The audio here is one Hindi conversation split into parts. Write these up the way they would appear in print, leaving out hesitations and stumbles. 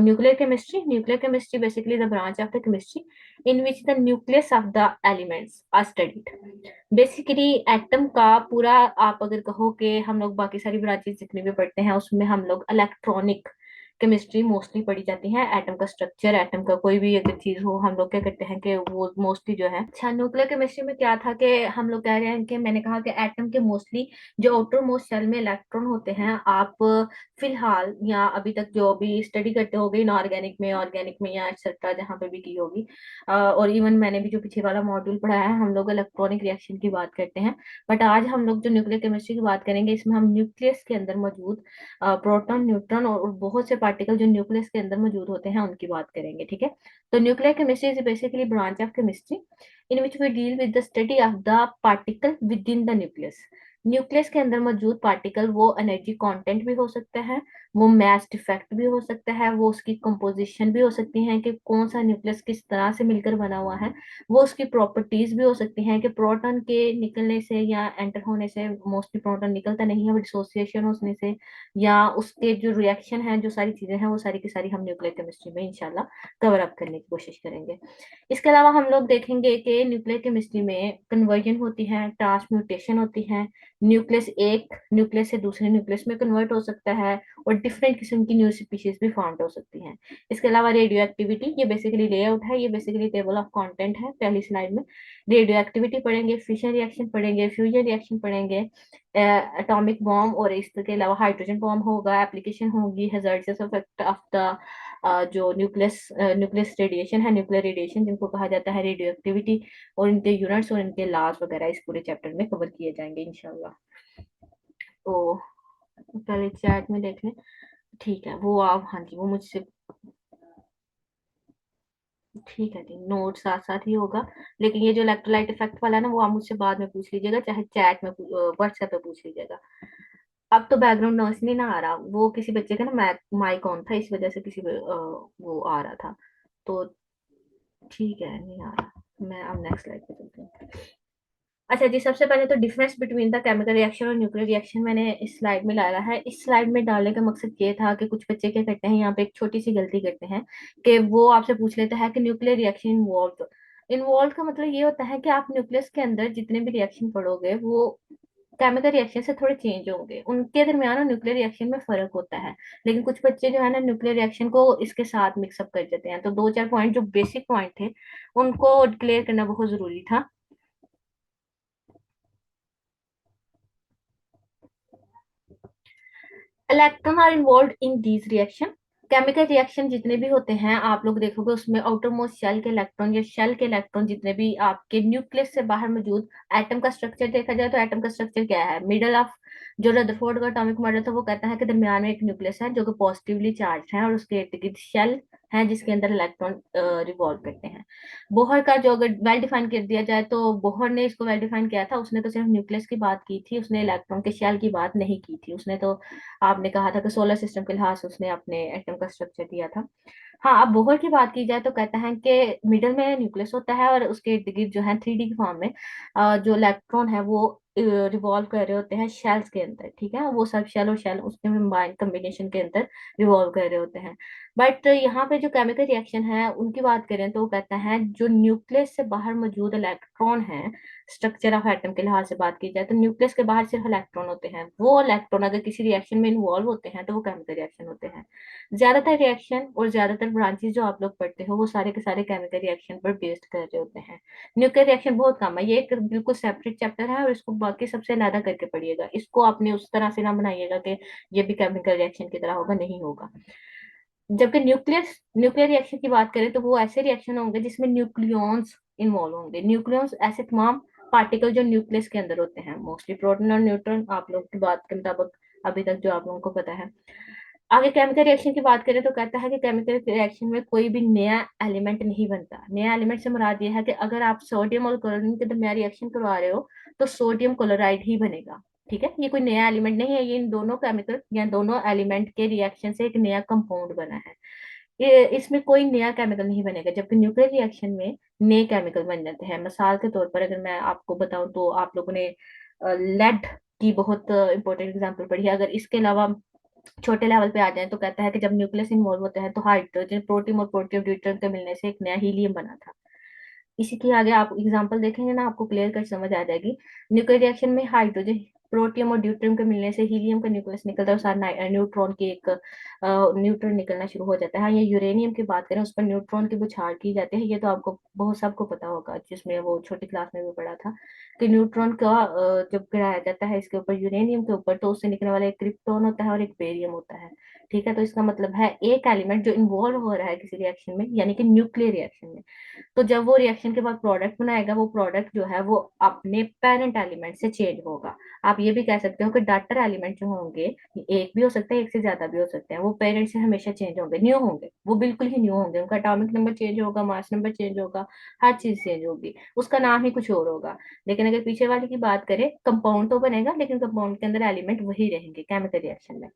Nuclear chemistry basically the branch of the chemistry in which the nucleus of the elements are studied. Basically atom का पूरा, आप अगर कहो कि हम लोग बाकी सारी ब्रांचेस जितनी भी पढ़ते हैं उसमें हम लोग इलेक्ट्रॉनिक केमिस्ट्री मोस्टली पढ़ी जाती है। एटम का स्ट्रक्चर, एटम का कोई भी अगर चीज हो हम लोग क्या करते हैं कि वो मोस्टली जो है। अच्छा, न्यूक्लियर केमिस्ट्री में क्या था कि हम लोग कह रहे हैं कि मैंने कहा कि एटम के मोस्टली जो आउटर मोस्ट शेल में इलेक्ट्रॉन होते हैं, आप फिलहाल या अभी तक जो भी स्टडी करते होगे इनऑर्गेनिक में, ऑर्गेनिक में या एक्सेट्रा जहाँ पे भी की होगी, और इवन मैंने भी जो पीछे वाला मॉड्यूल पढ़ाया है हम लोग इलेक्ट्रॉनिक रिएक्शन की बात करते हैं। बट आज हम लोग जो न्यूक्लियर केमिस्ट्री की बात करेंगे इसमें हम न्यूक्लियस के अंदर मौजूद प्रोटॉन, न्यूट्रॉन और बहुत से पार्टिकल जो न्यूक्लियस के अंदर मौजूद होते हैं उनकी बात करेंगे। ठीक है, तो nuclear chemistry is basically branch of chemistry in which we deal with the study of the particle within the nucleus. Nucleus के अंदर मौजूद पार्टिकल, वो एनर्जी कंटेंट भी हो सकता है, वो मैस डिफेक्ट भी हो सकता है, वो उसकी कंपोजिशन भी हो सकती है कि कौन सा न्यूक्लियस किस तरह से मिलकर बना हुआ है, वो उसकी प्रॉपर्टीज भी हो सकती हैं कि प्रोटॉन के निकलने से या एंटर होने से, मोस्टली प्रोटॉन निकलता नहीं है, डिसोसिएशन होने से, या उसके जो रिएक्शन है, जो सारी चीजें हैं वो सारी की सारी हम न्यूक्लियर केमिस्ट्री में इंशाल्लाह कवर अप करने की कोशिश करेंगे। इसके अलावा हम लोग देखेंगे कि न्यूक्लियर केमिस्ट्री में कन्वर्जन होती है, ट्रांसम्यूटेशन होती है, न्यूक्लियस एक न्यूक्लियस से दूसरे न्यूक्लियस में कन्वर्ट हो सकता है, और डिफरेंट किस्म की न्यू स्पीशीज भी फाउंड हो सकती हैं। इसके अलावा रेडियो एक्टिविटी, ये बेसिकली लेआउट है, ये बेसिकली टेबल ऑफ कंटेंट है पहली स्लाइड में। रेडियो एक्टिविटी पढ़ेंगे, फिशन रिएक्शन पढ़ेंगे, फ्यूजन रिएक्शन पढ़ेंगे, एटॉमिक बॉम्ब, और इसके अलावा हाइड्रोजन बॉम्ब होगा, एप्लीकेशन होगी, हैजर्डस इफेक्ट ऑफ द जो न्यूक्लियस रेडिएशन है, न्यूक्लियर रेडिएशन जिनको कहा जाता है, रेडियो एक्टिविटी और इनके यूनिट्स और इनके लॉज वगैरह इस पूरे चैप्टर में कवर किए जाएंगे इंशाल्लाह। तो पहले चैट में देख लें। ठीक है, वो आप, हाँ जी, वो मुझसे, ठीक है जी, नोट साथ साथ ही होगा। लेकिन ये जो इलेक्ट्रोलाइट इफेक्ट वाला है ना, वो आप मुझसे बाद में पूछ लीजिएगा, चाहे चैट में व्हाट्सएप पे पूछ लीजिएगा। अब तो बैकग्राउंड नॉइस नहीं ना आ रहा, वो किसी बच्चे का ना माइक ऑन था, इस वजह से किसी वो आ रहा था। तो ठीक है, नहीं आ रहा। मैं अब नेक्स्ट स्लाइड पे चलती हूँ। अच्छा जी, सबसे पहले तो difference between the chemical reaction और न्यूक्लियर रिएक्शन मैंने इस स्लाइड में डाला है। इस स्लाइड में डालने का मकसद ये था कि कुछ बच्चे क्या करते हैं, यहाँ पे एक छोटी सी गलती करते हैं कि वो आपसे पूछ लेते हैं कि न्यूक्लियर रिएक्शन इन्वॉल्व। इन्वॉल्व का मतलब ये होता है कि आप न्यूक्लियस के अंदर जितने भी रिएक्शन पढ़ोगे वो केमिकल रिएक्शन से थोड़े चेंज होंगे, उनके दरमियान और न्यूक्लियर रिएक्शन में फर्क होता है। लेकिन कुछ बच्चे जो है ना न्यूक्लियर रिएक्शन को इसके साथ मिक्सअप कर देते हैं, तो दो चार पॉइंट जो बेसिक पॉइंट थे उनको क्लियर करना बहुत जरूरी था। Electron are involve in these reaction. Chemical reaction जितने भी होते हैं आप लोग देखोगे उसमें आउटर मोस्ट शेल के इलेक्ट्रॉन या शेल के इलेक्ट्रॉन जितने भी आपके न्यूक्लियस से बाहर मौजूद, एटम का स्ट्रक्चर देखा जाए तो एटम का स्ट्रक्चर क्या है, मिडल ऑफ जो रदरफोर्ड का एटॉमिक मॉडल था वो कहता है कि दरमियान में एक न्यूक्लियस है जो कि पॉजिटिवली चार्ज है और उसके इर्द गिर्द शेल है जिसके अंदर इलेक्ट्रॉन रिवॉल्व करते हैं। बोहर का जो अगर वेल डिफाइन कर दिया जाए तो बोहर ने इसको वेल डिफाइन किया था, उसने तो सिर्फ न्यूक्लियस की बात की थी, उसने इलेक्ट्रॉन के शेल की बात नहीं की थी। उसने तो, आपने कहा था कि सोलर सिस्टम के लिहाज से उसने अपने एटम का स्ट्रक्चर दिया था। हाँ, अब बोहर की बात की जाए तो कहता है कि मिडल में न्यूक्लियस होता है और उसके इर्द गिर्द जो है 3D की फॉर्म में जो इलेक्ट्रॉन है वो रिवॉल्व कर रहे होते हैं शेल्स के अंदर। ठीक है, वो सब शेल और शेल उसके कम्बिनेशन के अंदर रिवॉल्व कर रहे होते हैं। बट यहाँ पे जो केमिकल रिएक्शन है उनकी बात करें तो वो कहता है जो न्यूक्लियस से बाहर मौजूद इलेक्ट्रॉन है, स्ट्रक्चर ऑफ एटम के लिहाज से बात की जाए तो न्यूक्लियस के बाहर सिर्फ इलेक्ट्रॉन होते हैं। वो इलेक्ट्रॉन अगर किसी रिएक्शन में इन्वॉल्व होते हैं तो वो केमिकल रिएक्शन होते हैं। ज्यादातर रिएक्शन और ज्यादातर ब्रांचेस जो आप लोग पढ़ते हो वो सारे के सारे केमिकल रिएक्शन पर बेस्ड कर रहे होते हैं। न्यूक्लियर रिएक्शन बहुत कम है, ये एक बिल्कुल सेपरेट चैप्टर है और इसको बाकी सबसे अलग करके पढ़िएगा। इसको आपने उस तरह से ना बनाइएगा कि ये भी केमिकल रिएक्शन की तरह होगा, नहीं होगा। जबकि न्यूक्लियर रिएक्शन की बात करें तो वो ऐसे रिएक्शन होंगे जिसमें न्यूक्लियॉन्स इन्वॉल्व होंगे। न्यूक्लियॉन्स ऐसे तमाम पार्टिकल जो न्यूक्लियस के अंदर होते हैं, मोस्टली प्रोटॉन और न्यूट्रॉन, आप लोग की बात के मुताबिक अभी तक जो आप लोगों को पता है। आगे केमिकल रिएक्शन की बात करें तो कहता है कि केमिकल रिएक्शन में कोई भी नया एलिमेंट नहीं बनता। नया एलिमेंट से मुराद ये है कि अगर आप सोडियम और क्लोरीन के दरमियान रिएक्शन करवा रहे हो तो सोडियम क्लोराइड ही बनेगा। ठीक है, ये कोई नया एलिमेंट नहीं है, ये इन दोनों केमिकल या दोनों एलिमेंट के रिएक्शन से एक नया कंपाउंड बना है। ये इसमें कोई नया केमिकल नहीं बनेगा, जबकि न्यूक्लियर रिएक्शन में नए केमिकल बन जाते हैं। मिसाल के तौर पर अगर मैं आपको बताऊं तो आप लोगों ने लेड की बहुत इंपॉर्टेंट एग्जांपल पढ़ी है। अगर इसके अलावा छोटे लेवल पे आ जाए तो कहता है कि जब न्यूक्लियस इन्वॉल्व होता है तो हाइड्रोजन प्रोटियम और प्रोटियम ड्यूट्रियम के मिलने से एक नया हीलियम बना था। इसी के आगे आप एग्जांपल देखेंगे ना, आपको क्लियर कर समझ आ जाएगी। न्यूक्लियर रिएक्शन में हाइड्रोजन प्रोटियम और ड्यूट्रियम के मिलने से हीलियम का न्यूक्लियस निकलता है और साथ न्यूट्रॉन की एक न्यूट्रॉन निकलना शुरू हो जाता है। हाँ, ये यूरेनियम की बात करें, उस पर न्यूट्रॉन की बौछार की जाती है। ये तो आपको बहुत सबको पता होगा, जिसमें वो छोटी क्लास में भी पढ़ा था कि न्यूट्रॉन का जब गिराया जाता है इसके ऊपर, यूरेनियम के ऊपर, तो उससे निकलने वाला एक क्रिप्टॉन होता है और एक बेरियम होता है। ठीक है, तो इसका मतलब है एक एलिमेंट जो इन्वॉल्व हो रहा है किसी रिएक्शन में, यानी कि न्यूक्लियर रिएक्शन में, तो जब वो रिएक्शन के बाद प्रोडक्ट बनाएगा, वो प्रोडक्ट जो है वो अपने पेरेंट एलिमेंट से चेंज होगा। आप ये भी कह सकते हो कि डाटर एलिमेंट जो होंगे, एक भी हो सकता है, एक से ज्यादा भी हो सकते हैं, वो पेरेंट से हमेशा चेंज होंगे, न्यू होंगे, वो बिल्कुल ही न्यू होंगे। उनका एटॉमिक नंबर चेंज होगा, मास नंबर चेंज होगा, हर चीज चेंज होगी, उसका नाम ही कुछ और होगा। लेकिन अगर पीछे वाले की बात करें, कंपाउंड तो बनेगा लेकिन कंपाउंड के अंदर एलिमेंट वही रहेंगे केमिकल रिएक्शन में।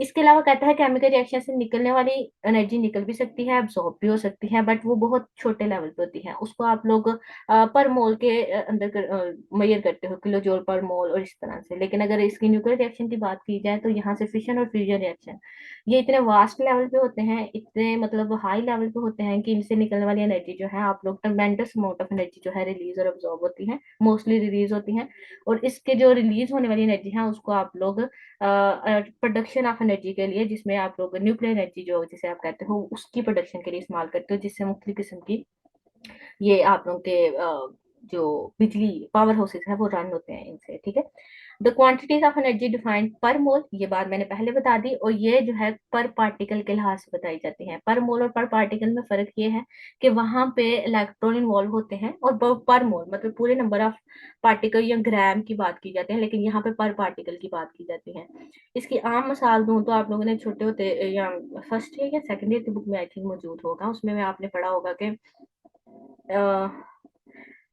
इसके अलावा कहता है केमिकल रिएक्शन से निकलने वाली एनर्जी निकल भी सकती है, एब्सॉर्ब भी हो सकती है, बट वो बहुत छोटे लेवल पे होती है। उसको आप लोग पर मोल के अंदर मेजर करते हो, किलो जूल पर मोल और इस तरह से। लेकिन अगर इसकी न्यूक्लियर रिएक्शन की बात की जाए तो यहाँ से फिशन और फ्यूजन रिएक्शन, ये इतने वास्ट लेवल पे होते हैं, इतने मतलब हाई लेवल पे होते हैं कि इनसे निकलने वाली एनर्जी जो है, आप लोग ट्मेंडस अमाउंट ऑफ एनर्जी जो है रिलीज और अब्सॉर्ब होती है, मोस्टली रिलीज होती है। और इसके जो रिलीज होने वाली एनर्जी है उसको आप लोग प्रोडक्शन ऑफ एनर्जी के लिए, जिसमें आप लोग न्यूक्लियर एनर्जी जो जिसे आप कहते हो उसकी प्रोडक्शन के लिए इस्तेमाल करते हो, जिससे मुख्तलिफ किस्म की ये आप लोगों के जो बिजली पावर हाउसेस है वो रन होते हैं इनसे। ठीक है, the quantities of energy defined पर मोल, ये बात मैंने पहले बता दी, और ये जो है पर पार्टिकल के लिहाज से बताई जाती है। पर मोल और पर पार्टिकल में फर्क ये है कि वहां पे इलेक्ट्रॉन इन्वॉल्व होते हैं, और पर मोल मतलब पूरे नंबर ऑफ पार्टिकल या ग्राम की बात की जाती है, लेकिन यहाँ पे पर पार्टिकल की बात की जाती है। इसकी आम मिसाल दूं तो आप लोगों ने छोटे होते या फर्स्ट ईयर या सेकंड ईयर की बुक में आई थिंक मौजूद होगा, उसमें आपने पढ़ा होगा कि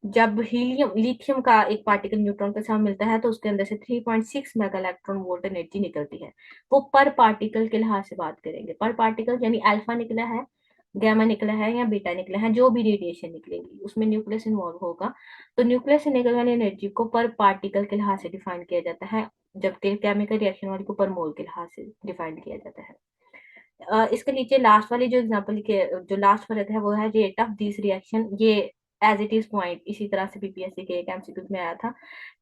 जब हीलियम लिथियम का एक पार्टिकल न्यूट्रॉन के साथ मिलता है तो उसके अंदर से 3.6 मेगा इलेक्ट्रॉन वोल्ट एनर्जी निकलती है। वो पर पार्टिकल के लिहाज से बात करेंगे, पर पार्टिकल यानी अल्फा निकला है, गामा निकला है या बीटा निकला है, जो भी रेडिएशन निकलेगी उसमें न्यूक्लियस इन्वॉल्व होगा। तो न्यूक्लियस से निकलने वाली एनर्जी को पर पार्टिकल के लिहाज से डिफाइन किया जाता है, जबकि केमिकल रिएक्शन वाली को पर मोल के लिहाज से डिफाइन किया जाता है। इसके नीचे लास्ट वाली जो एग्जांपल के जो लास्ट फर्क है वो है रेट ऑफ दिस रिएक्शन। ये एज इट इज पॉइंट इसी तरह से बीपीएससी के एक एमसीक्यू में आया था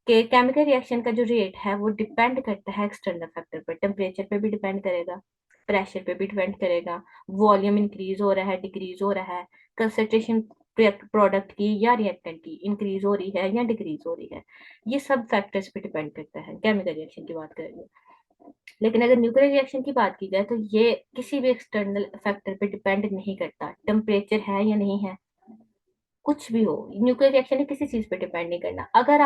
कि केमिकल रिएक्शन का जो रेट है वो डिपेंड करता है एक्सटर्नल फैक्टर पर, टेम्परेचर पे भी डिपेंड करेगा, प्रेशर पे भी डिपेंड करेगा, वॉल्यूम इंक्रीज हो रहा है डिक्रीज हो रहा है, कंसंट्रेशन प्रोडक्ट की या रिएक्टेंट की इंक्रीज हो रही है या डिक्रीज हो रही है, ये सब फैक्टर्स पे डिपेंड करता है केमिकल रिएक्शन की बात करेंगे। लेकिन अगर न्यूक्लियर रिएक्शन की बात की जाए तो ये किसी भी एक्सटर्नल फैक्टर पे डिपेंड नहीं करता, टेम्परेचर है या नहीं है, कुछ भी हो, न्यूक्लियर रिएक्शन ने किसी चीज पे डिपेंड नहीं करना। अगर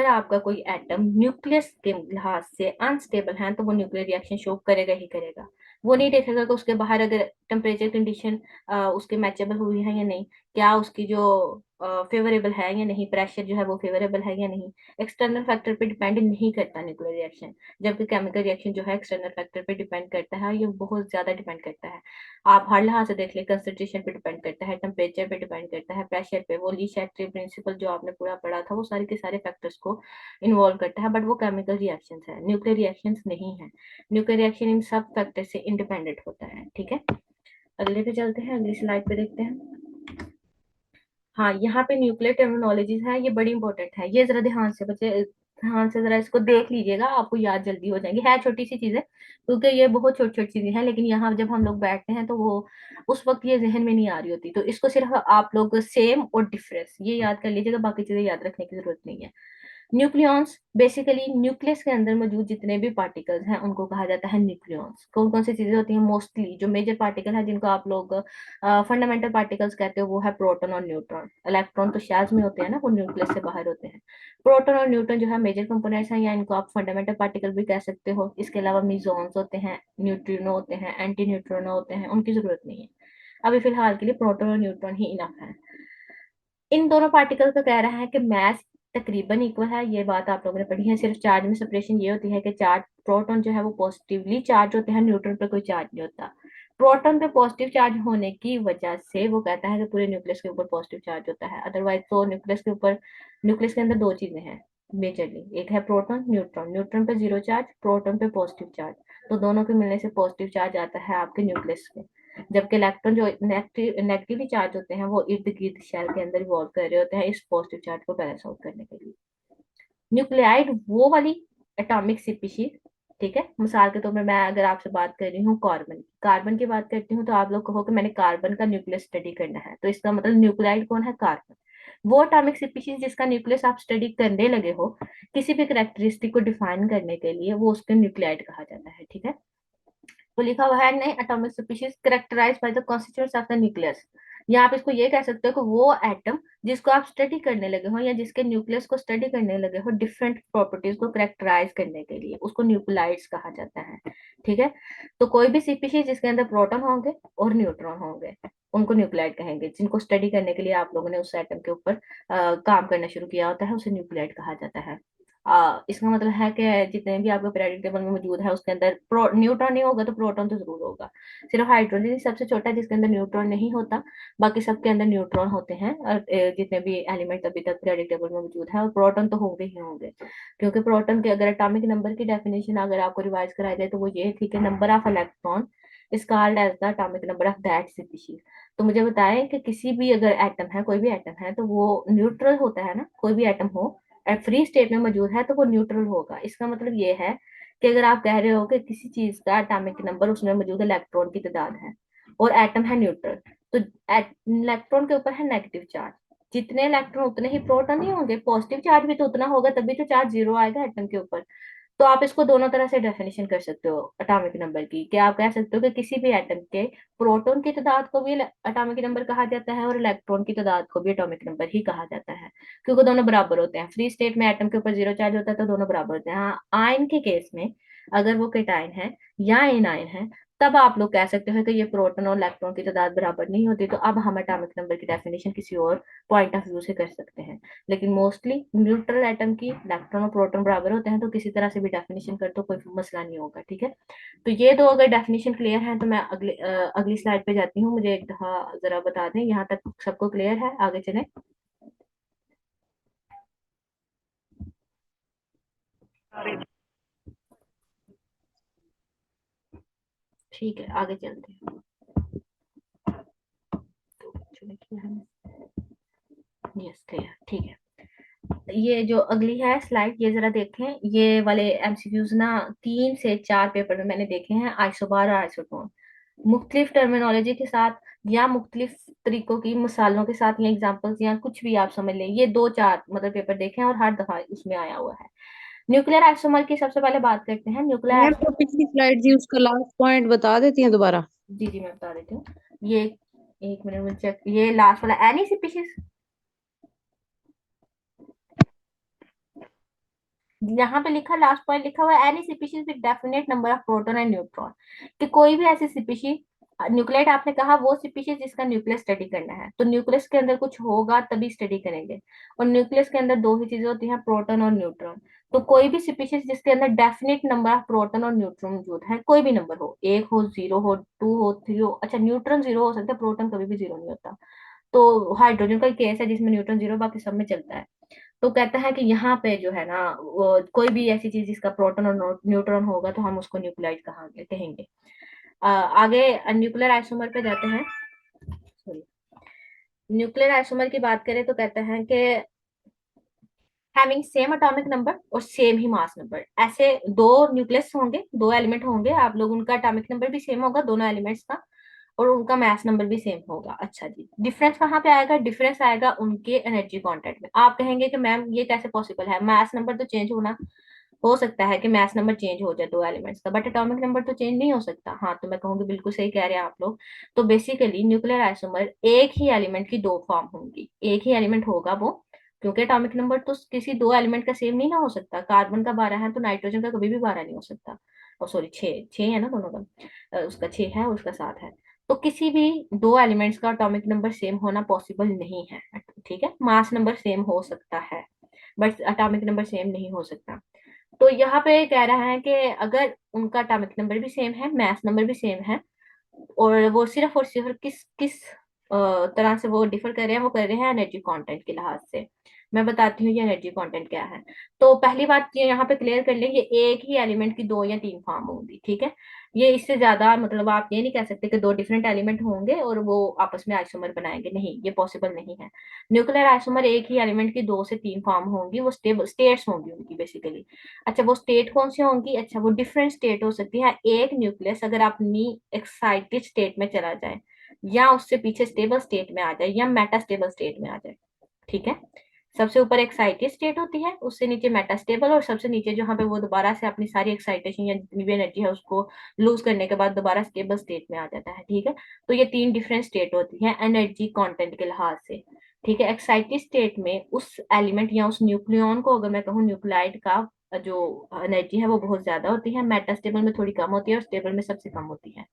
आपका कोई एटम न्यूक्लियस के लिहाज से अनस्टेबल है तो वो न्यूक्लियर रिएक्शन शो करेगा ही करेगा। वो नहीं देखेगा कि उसके बाहर अगर टेम्परेचर कंडीशन उसके मैचेबल हुई है या नहीं, क्या उसकी जो फेवरेबल है या नहीं, प्रेशर जो है वो फेवरेबल है या नहीं। एक्सटर्नल फैक्टर पे डिपेंड नहीं करता न्यूक्लियर रिएक्शन, जबकि केमिकल रिएक्शन जो है एक्सटर्नल फैक्टर पे डिपेंड करता है, ये बहुत ज्यादा डिपेंड करता है। आप हर लिहाज से देख ले, कंसंट्रेशन पे डिपेंड करता है, टेम्परेचर पे डिपेंड करता है, प्रेशर पे, वो ली शैट्री प्रिंसिपल जो आपने पूरा पढ़ा था वो सारे के सारे फैक्टर्स को इन्वॉल्व करता है। बट वो केमिकल रिएक्शंस है, न्यूक्लियर रिएक्शंस नहीं है। न्यूक्लियर रिएक्शन इन सब फैक्टर से इंडिपेंडेंट होता है। ठीक है, अगले पे चलते हैं, अगली स्लाइड पे देखते हैं। हाँ, यहाँ पे न्यूक्लियर टर्मिनोलॉजीज है, ये बड़ी इंपॉर्टेंट है, ये जरा ध्यान से बच्चे, ध्यान से जरा इसको देख लीजिएगा, आपको याद जल्दी हो जाएंगी। है छोटी सी चीजें, क्योंकि ये बहुत छोटी छोटी चीजें हैं, लेकिन यहाँ जब हम लोग बैठते हैं तो वो उस वक्त ये जहन में नहीं आ रही होती, तो इसको सिर्फ आप लोग सेम और डिफरेंस ये याद कर लीजिएगा, बाकी चीजें याद रखने की जरूरत नहीं है। न्यूक्लियॉन्स बेसिकली न्यूक्लियस के अंदर मौजूद जितने भी पार्टिकल्स हैं उनको कहा जाता है न्यूक्लियॉन्स। कौन कौन सी चीजें होती हैं, मोस्टली जो मेजर पार्टिकल है जिनको आप लोग फंडामेंटल पार्टिकल्स कहते हो वो है प्रोटॉन और न्यूट्रॉन। इलेक्ट्रॉन तो शेल्स में होते हैं ना, वो न्यूक्लियस से बाहर होते हैं। प्रोटॉन और न्यूट्रॉन जो है मेजर कंपोनेंट्स हैं, या इनको आप फंडामेंटल पार्टिकल भी कह सकते हो। इसके अलावा मिजॉन्स होते हैं, न्यूट्रिनो होते हैं, एंटी न्यूट्रिनो होते हैं, उनकी जरूरत नहीं है। अभी फिलहाल के लिए प्रोटॉन और न्यूट्रॉन ही इनफ है। इन दोनों पार्टिकल का कह रहा है कि मैस तकरीबन इक्वल है, ये बात आप लोगों ने पढ़ी है। सिर्फ चार्ज में सेपरेशन ये होती है कि चार्ज प्रोटॉन जो है वो पॉजिटिवली चार्ज होते हैं, न्यूट्रॉन पर कोई चार्ज नहीं होता। प्रोटॉन पे पॉजिटिव चार्ज होने की वजह से वो कहता है कि पूरे न्यूक्लियस के ऊपर पॉजिटिव चार्ज होता है, अदरवाइज तो न्यूक्लियस के अंदर दो चीजें हैं, मेजरली एक है प्रोटॉन न्यूट्रॉन, न्यूट्रॉन पे जीरो चार्ज, प्रोटॉन पे पॉजिटिव चार्ज, तो दोनों के मिलने से पॉजिटिव चार्ज आता है आपके न्यूक्लियस में। जबकि इलेक्ट्रॉन जो नेगेटिवली चार्ज होते हैं वो इर्द गिर्द शेल के अंदर रिवॉल्व कर रहे होते हैं इस पॉजिटिव चार्ज को बैलेंस आउट करने के लिए। न्यूक्लियाइड वो वाली एटॉमिक स्पीशीज, ठीक है, मिसाल के तौर पर मैं अगर आपसे बात कर रही हूँ कार्बन, कार्बन की बात करती हूँ तो आप लोग कहो कि मैंने कार्बन का न्यूक्लियस स्टडी करना है, तो इसका मतलब न्यूक्लियाइड कौन है, कार्बन। वो एटॉमिक स्पीशीज जिसका न्यूक्लियस आप स्टडी करने लगे हो किसी भी करेक्टरिस्टिक को डिफाइन करने के लिए, वो उसके न्यूक्लियाइड कहा जाता है, ठीक है। तो लिखा हुआ है नए atomic species characterized by the constituents of the nucleus. या आप इसको ये कह सकते हो कि वो एटम जिसको आप स्टडी करने लगे हो या जिसके न्यूक्लियस को स्टडी करने लगे हो डिफरेंट प्रॉपर्टीज को करेक्टराइज करने के लिए, उसको न्यूक्लियाइड्स कहा जाता है, ठीक है। तो कोई भी स्पीशीज जिसके अंदर प्रोटॉन होंगे और न्यूट्रॉन होंगे उनको न्यूक्लियाइड कहेंगे। जिनको स्टडी करने के लिए आप लोगों ने उस एटम के ऊपर काम करना शुरू किया होता है उसे न्यूक्लियाइड कहा जाता है। इसका मतलब है कि जितने भी आपके पीरियोडिक टेबल में मौजूद है उसके अंदर न्यूट्रॉन नहीं होगा तो प्रोटॉन तो जरूर होगा। सिर्फ हाइड्रोजन ही सबसे छोटा है जिसके अंदर न्यूट्रॉन नहीं होता, बाकी सबके अंदर न्यूट्रॉन होते हैं। और जितने भी एलिमेंट अभी तक पीरियोडिक टेबल में मौजूद है और प्रोटॉन तो होंगे ही होंगे। क्योंकि प्रोटॉन के अगर एटॉमिक नंबर की डेफिनेशन अगर आपको रिवाइज कराई जाए तो वो ये थी कि number of electron is called as the atomic number of that species. तो मुझे बताएं कि किसी भी अगर एटम है, कोई भी एटम है, तो वो न्यूट्रल होता है ना, कोई भी एटम हो फ्री स्टेट में मौजूद है तो वो न्यूट्रल होगा। इसका मतलब ये है कि अगर आप कह रहे हो कि किसी चीज का एटॉमिक नंबर उसमें मौजूद इलेक्ट्रॉन की तादाद है और एटम है न्यूट्रल, तो इलेक्ट्रॉन के ऊपर है नेगेटिव चार्ज, जितने इलेक्ट्रॉन उतने ही प्रोटॉन नहीं होंगे, पॉजिटिव चार्ज भी तो उतना होगा, तभी तो चार्ज जीरो आएगा एटम के ऊपर। तो आप इसको दोनों तरह से डेफिनेशन कर सकते हो एटॉमिक नंबर की, कि आप कह सकते हो कि किसी भी एटम के प्रोटॉन की तादाद को भी एटॉमिक नंबर कहा जाता है और इलेक्ट्रॉन की तादाद को भी एटॉमिक नंबर ही कहा जाता है, क्योंकि दोनों बराबर होते हैं। फ्री स्टेट में एटम के ऊपर जीरो चार्ज होता है तो दोनों बराबर होते हैं। हाँ, आयन के केस में अगर वो केटायन है या एनायन है तब आप लोग कह सकते हो कि ये प्रोटॉन और इलेक्ट्रॉन की तादाद बराबर नहीं होती, तो अब हम एटॉमिक नंबर की डेफिनेशन किसी और पॉइंट ऑफ व्यू से कर सकते हैं। लेकिन मोस्टली न्यूट्रल एटम की इलेक्ट्रॉन और प्रोटॉन बराबर होते हैं, तो किसी तरह से भी डेफिनेशन कर तो कोई मसला नहीं होगा, ठीक है। तो ये दो अगर डेफिनेशन क्लियर है तो मैं अगली स्लाइड पे जाती हूँ। मुझे एक दफा जरा बता दें, यहाँ तक सबको क्लियर है, आगे चलें। ठीक है, आगे चलते हैं। यस क्लियर, ठीक है। ये जो अगली है स्लाइड, ये जरा देखें। ये वाले एमसीक्यूज ना 3 से 4 पेपर में मैंने देखे हैं, आइसोबार और आइसोटोन, मुख्तलिफ टर्मिनोलॉजी के साथ या मुख्तलिफ तरीकों की मिसालों के साथ या एग्जांपल्स या कुछ भी आप समझ लें। ये 2-4 मतलब पेपर देखे हैं और हर दफा उसमें आया हुआ है। न्यूक्लियर आइसोमर की सबसे पहले बात करते हैं। न्यूक्लियर मैम तो पिछली स्लाइड जी उसका लास्ट पॉइंट बता देती हैं दोबारा। जी जी मैं बता देती हूँ। ये एक मिनट में चेक, ये लास्ट वाला एनी स्पीशीज, यहाँ पे लिखा लास्ट पॉइंट लिखा हुआ है any species with definite number of proton and neutron, कि कोई भी ऐसी स्पीशीज, न्यूक्लियड आपने कहा वो स्पीशीज जिसका न्यूक्लियस स्टडी करना है, तो न्यूक्लियस के अंदर कुछ होगा तभी स्टडी करेंगे। और न्यूक्लियस के अंदर दो ही चीजें होती हैं, प्रोटॉन और न्यूट्रॉन। तो कोई भी स्पीशीज जिसके अंदर डेफिनेट नंबर ऑफ प्रोटॉन और न्यूट्रॉन मौजूद है, कोई भी नंबर हो, एक हो, जीरो हो, टू हो, थ्री हो, अच्छा न्यूट्रॉन जीरो हो सकता है, प्रोटॉन कभी भी जीरो नहीं होता। तो हाइड्रोजन का केस है जिसमें न्यूट्रॉन जीरो, बाकी सब में चलता है। तो कहता है कि यहाँ पे जो है ना वो कोई भी ऐसी चीज जिसका प्रोटॉन और न्यूट्रॉन होगा तो हम उसको न्यूक्लियाइड कहेंगे। आगे न्यूक्लियर आइसोमर पे जाते हैं। सॉरी, न्यूक्लियर आइसोमर की बात करें तो कहते हैं कि हैविंग सेम एटॉमिक नंबर और सेम ही मास नंबर, ऐसे दो न्यूक्लियस होंगे, दो एलिमेंट होंगे, आप लोग उनका एटॉमिक नंबर भी सेम होगा दोनों एलिमेंट्स का, और उनका मास नंबर भी सेम होगा। अच्छा जी, डिफरेंस कहाँ पे आएगा? डिफरेंस आएगा उनके एनर्जी कंटेंट में। आप कहेंगे कि मैम ये कैसे पॉसिबल है, मास नंबर तो चेंज होना हो सकता है कि मास नंबर चेंज हो जाए दो एलिमेंट्स का, बट एटॉमिक नंबर तो चेंज नहीं हो सकता। हाँ, तो मैं कहूंगी बिल्कुल सही कह रहे हैं आप लोग। तो बेसिकली न्यूक्लियर आइसोमर एक ही एलिमेंट की दो फॉर्म होंगी, एक ही एलिमेंट होगा वो, क्योंकि एटॉमिक नंबर तो किसी दो एलिमेंट का सेम नहीं ना हो सकता। कार्बन का 12 है तो नाइट्रोजन का कभी भी 12 नहीं हो सकता। और सॉरी, 6 6 है ना दोनों का, उसका 6 है और उसका 7 है। तो किसी भी दो एलिमेंट्स का एटॉमिक नंबर सेम होना पॉसिबल नहीं है, ठीक है। मास नंबर सेम हो सकता है बट एटॉमिक नंबर सेम नहीं हो सकता। तो यहाँ पे कह रहा है कि अगर उनका एटॉमिक नंबर भी सेम है, मास नंबर भी सेम है, और वो सिर्फ और सिर्फ किस किस तरह से वो डिफर कर रहे हैं, वो कर रहे हैं एनर्जी कंटेंट के लिहाज से। मैं बताती हूँ ये एनर्जी कंटेंट क्या है। तो पहली बात ये यहाँ पे क्लियर कर लें, ये एक ही एलिमेंट की दो या तीन फॉर्म होंगी, ठीक है। ये इससे ज्यादा मतलब आप ये नहीं कह सकते कि दो डिफरेंट एलिमेंट होंगे और वो आपस में आइसोमर बनाएंगे, नहीं, ये पॉसिबल नहीं है। न्यूक्लियर आइसोमर एक ही एलिमेंट की दो से तीन फॉर्म होंगी, वो स्टेबल स्टेट्स होंगी उनकी बेसिकली। अच्छा, वो स्टेट कौन सी होंगी? अच्छा, वो डिफरेंट स्टेट हो सकती है। एक न्यूक्लियस अगर अपनी एक्साइटेड स्टेट में चला जाए, या उससे पीछे स्टेबल स्टेट में आ जाए, या मेटास्टेबल स्टेट में आ जाए, ठीक है। सबसे ऊपर एक्साइटेड स्टेट होती है, उससे नीचे मेटास्टेबल, और सबसे नीचे जहाँ पे वो दोबारा से अपनी सारी एक्साइटेशन या जितनी भी एनर्जी है उसको लूज करने के बाद दोबारा स्टेबल स्टेट में आ जाता है, ठीक है। तो ये तीन डिफरेंट स्टेट होती है एनर्जी कंटेंट के लिहाज से, ठीक है। एक्साइटेड स्टेट में उस एलिमेंट या उस न्यूक्लियन को अगर मैं कहूँ न्यूक्लाइड का जो एनर्जी है वो बहुत ज्यादा होती है, मेटास्टेबल में थोड़ी कम होती है और स्टेबल में सबसे कम होती है।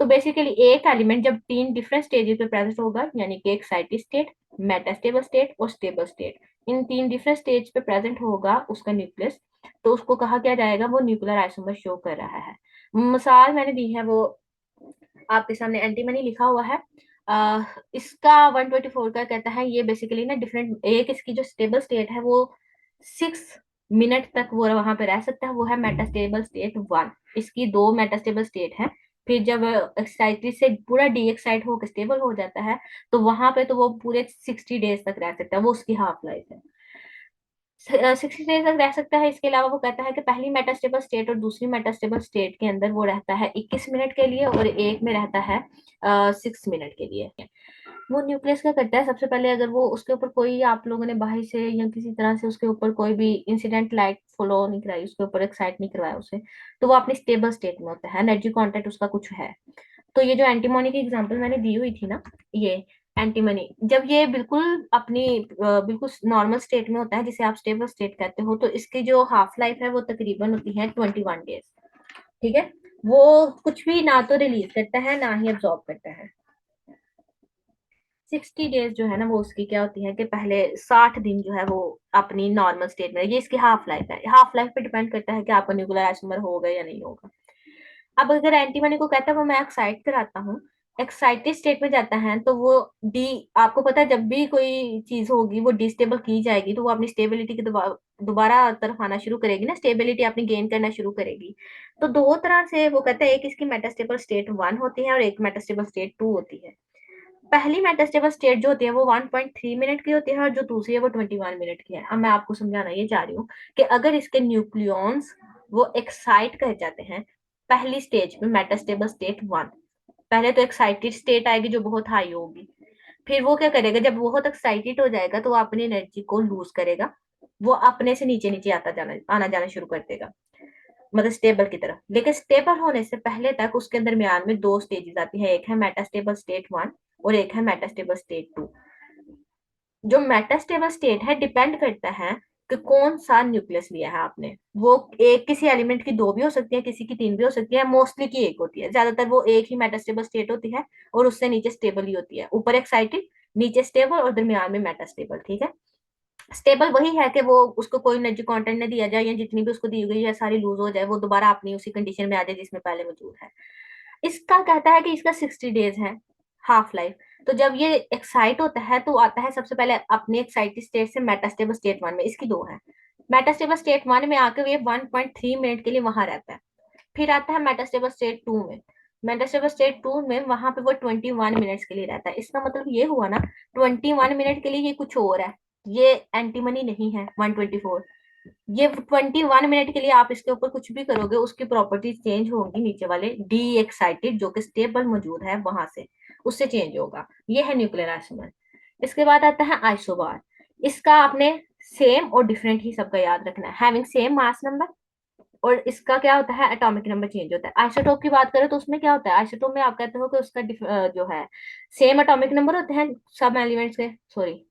तो बेसिकली एक एलिमेंट जब तीन डिफरेंट स्टेजेस पे प्रेजेंट होगा, यानी कि एक्साइटेड स्टेट, मेटास्टेबल स्टेट और स्टेबल स्टेट, इन तीन डिफरेंट स्टेज पे प्रेजेंट होगा उसका न्यूक्लियस, तो उसको कहा क्या जाएगा? वो न्यूक्लियर आइसोमर शो कर रहा है। मिसाल मैंने दी है, वो आपके सामने एंटीमनी लिखा हुआ है। इसका 124 का कहता है ये बेसिकली ना डिफरेंट, एक इसकी जो स्टेबल स्टेट है वो 6 मिनट तक वो वहां पे रह सकता है, वो है मेटास्टेबल स्टेट 1। इसकी दो मेटास्टेबल स्टेट है। फिर जब एक्साइटेड से पूरा डी एक्साइट होकर स्टेबल हो जाता है, तो वहां पे तो वो पूरे 60 डेज तक रह सकता है, वो उसकी हाफ लाइफ है। 60 डेज तक रह सकता है। इसके अलावा वो कहता है कि पहली मेटास्टेबल स्टेट और दूसरी मेटास्टेबल स्टेट के अंदर वो रहता है 21 मिनट के लिए, और एक में रहता है 6 मिनट के लिए। वो न्यूक्लियस क्या करता है? सबसे पहले अगर वो उसके ऊपर कोई आप लोगों ने बाहर से या किसी तरह से उसके ऊपर कोई भी इंसिडेंट लाइट फॉलो नहीं कराई, उसके ऊपर एक्साइट नहीं करवाया उसे, तो वो अपनी स्टेबल स्टेट में होता है, एनर्जी कॉन्टेंट उसका कुछ है। तो ये जो एंटीमोनी की एग्जांपल मैंने दी हुई थी ना, ये एंटीमनी जब ये बिल्कुल अपनी बिल्कुल नॉर्मल स्टेट में होता है, जिसे आप स्टेबल स्टेट कहते हो, तो इसकी जो हाफ लाइफ है वो तकरीबन होती है 21 डेज, ठीक है। वो कुछ भी ना तो रिलीज करता है ना ही एब्जॉर्ब करता है। 60 डेज जो है ना वो उसकी क्या होती है कि पहले 60 दिन जो है वो अपनी नॉर्मल स्टेट में, ये इसकी हाफ लाइफ है। हाफ लाइफ पे डिपेंड करता है कि आपका न्यूक्लियर आइसोमर होगा या नहीं होगा। अब अगर एंटीमनी को कहता है वो मैं एक्साइट कराता हूँ, एक्साइटेड स्टेट में जाता है, तो वो डी, आपको पता है जब भी कोई चीज होगी वो डिस्टेबल की जाएगी तो वो अपनी स्टेबिलिटी की दोबारा तरफ आना शुरू करेगी ना, स्टेबिलिटी अपनी गेन करना शुरू करेगी। तो दो तरह से वो कहता है, एक इसकी मेटास्टेबल स्टेट 1 होती है और एक मेटास्टेबल स्टेट 2 होती है। पहली मेटास्टेबल स्टेट जो होती है वो 1.3 मिनट की होती है, और जो दूसरी है वो 21 मिनट की है। अब मैं आपको समझाना ये चाह रही हूँ कि अगर इसके न्यूक्लियॉन्स वो एक्साइट कर जाते हैं पहली स्टेज में, मेटास्टेबल स्टेट 1, पहले तो एक्साइटेड स्टेट आएगी जो बहुत हाई होगी। फिर वो क्या करेगा? जब बहुत एक्साइटेड हो जाएगा तो वो अपनी एनर्जी को लूज करेगा, वो अपने से नीचे नीचे आता जाना आना जाना शुरू कर देगा, मतलब स्टेबल की तरफ। लेकिन स्टेबल होने से पहले तक उसके दरमियान में दो स्टेजेस आती है, एक है मेटास्टेबल स्टेट 1 और एक है मेटास्टेबल स्टेट 2। जो मेटास्टेबल स्टेट है डिपेंड करता है कि कौन सा न्यूक्लियस लिया है आपने। वो एक किसी एलिमेंट की दो भी हो सकती है, किसी की तीन भी हो सकती है, मोस्टली की एक होती है, ज्यादातर वो एक ही मेटास्टेबल स्टेट होती है, और उससे नीचे स्टेबल ही होती है, ऊपर एक्साइटेड, नीचे स्टेबल और दरमियान में मेटास्टेबल, ठीक है। स्टेबल वही है कि वो उसको कोई एनर्जी कंटेंट न दिया जाए, या जितनी भी उसको दी गई है सारी लूज हो जाए, वो दोबारा अपनी उसी कंडीशन में आ जाए जिसमें पहले मौजूद है। इसका कहता है कि इसका 60 डेज है हाफ लाइफ। तो जब ये एक्साइट होता है तो आता है सबसे पहले अपने एक्साइटेड स्टेट से मेटास्टेबल स्टेट 1 में, इसकी दो है। मेटास्टेबल स्टेट 1 में आकर ये 1.3 मिनट के लिए वहां रहता है। फिर आता है मेटास्टेबल स्टेट 2 में। मेटास्टेबल स्टेट 2 में वहां पे वो 21 मिनट्स के लिए रहता है। इसका मतलब ये हुआ ना, 21 मिनट के लिए ये कुछ और है, ये एंटीमनी नहीं है 124। ये 21 मिनट के लिए आप इसके ऊपर कुछ भी करोगे उसकी प्रॉपर्टीज चेंज होंगी, नीचे वाले डी एक्साइटेड जो कि स्टेबल मौजूद है वहां से, उससे चेंज होगा। ये है न्यूक्लियर आइसोमर। इसके बाद आता है आइसोबार। इसका आपने सेम और डिफरेंट ही सबका याद रखना है, हैविंग सेम मास नंबर। और इसका क्या होता है? एटॉमिक नंबर चेंज होता है। आइसोटोप की बात करें तो उसमें क्या होता है? आइसोटोप में आप कहते हो कि उसका जो है सेम एटॉमिक नंबर होते हैं सब एलिमेंट्स के, सॉरी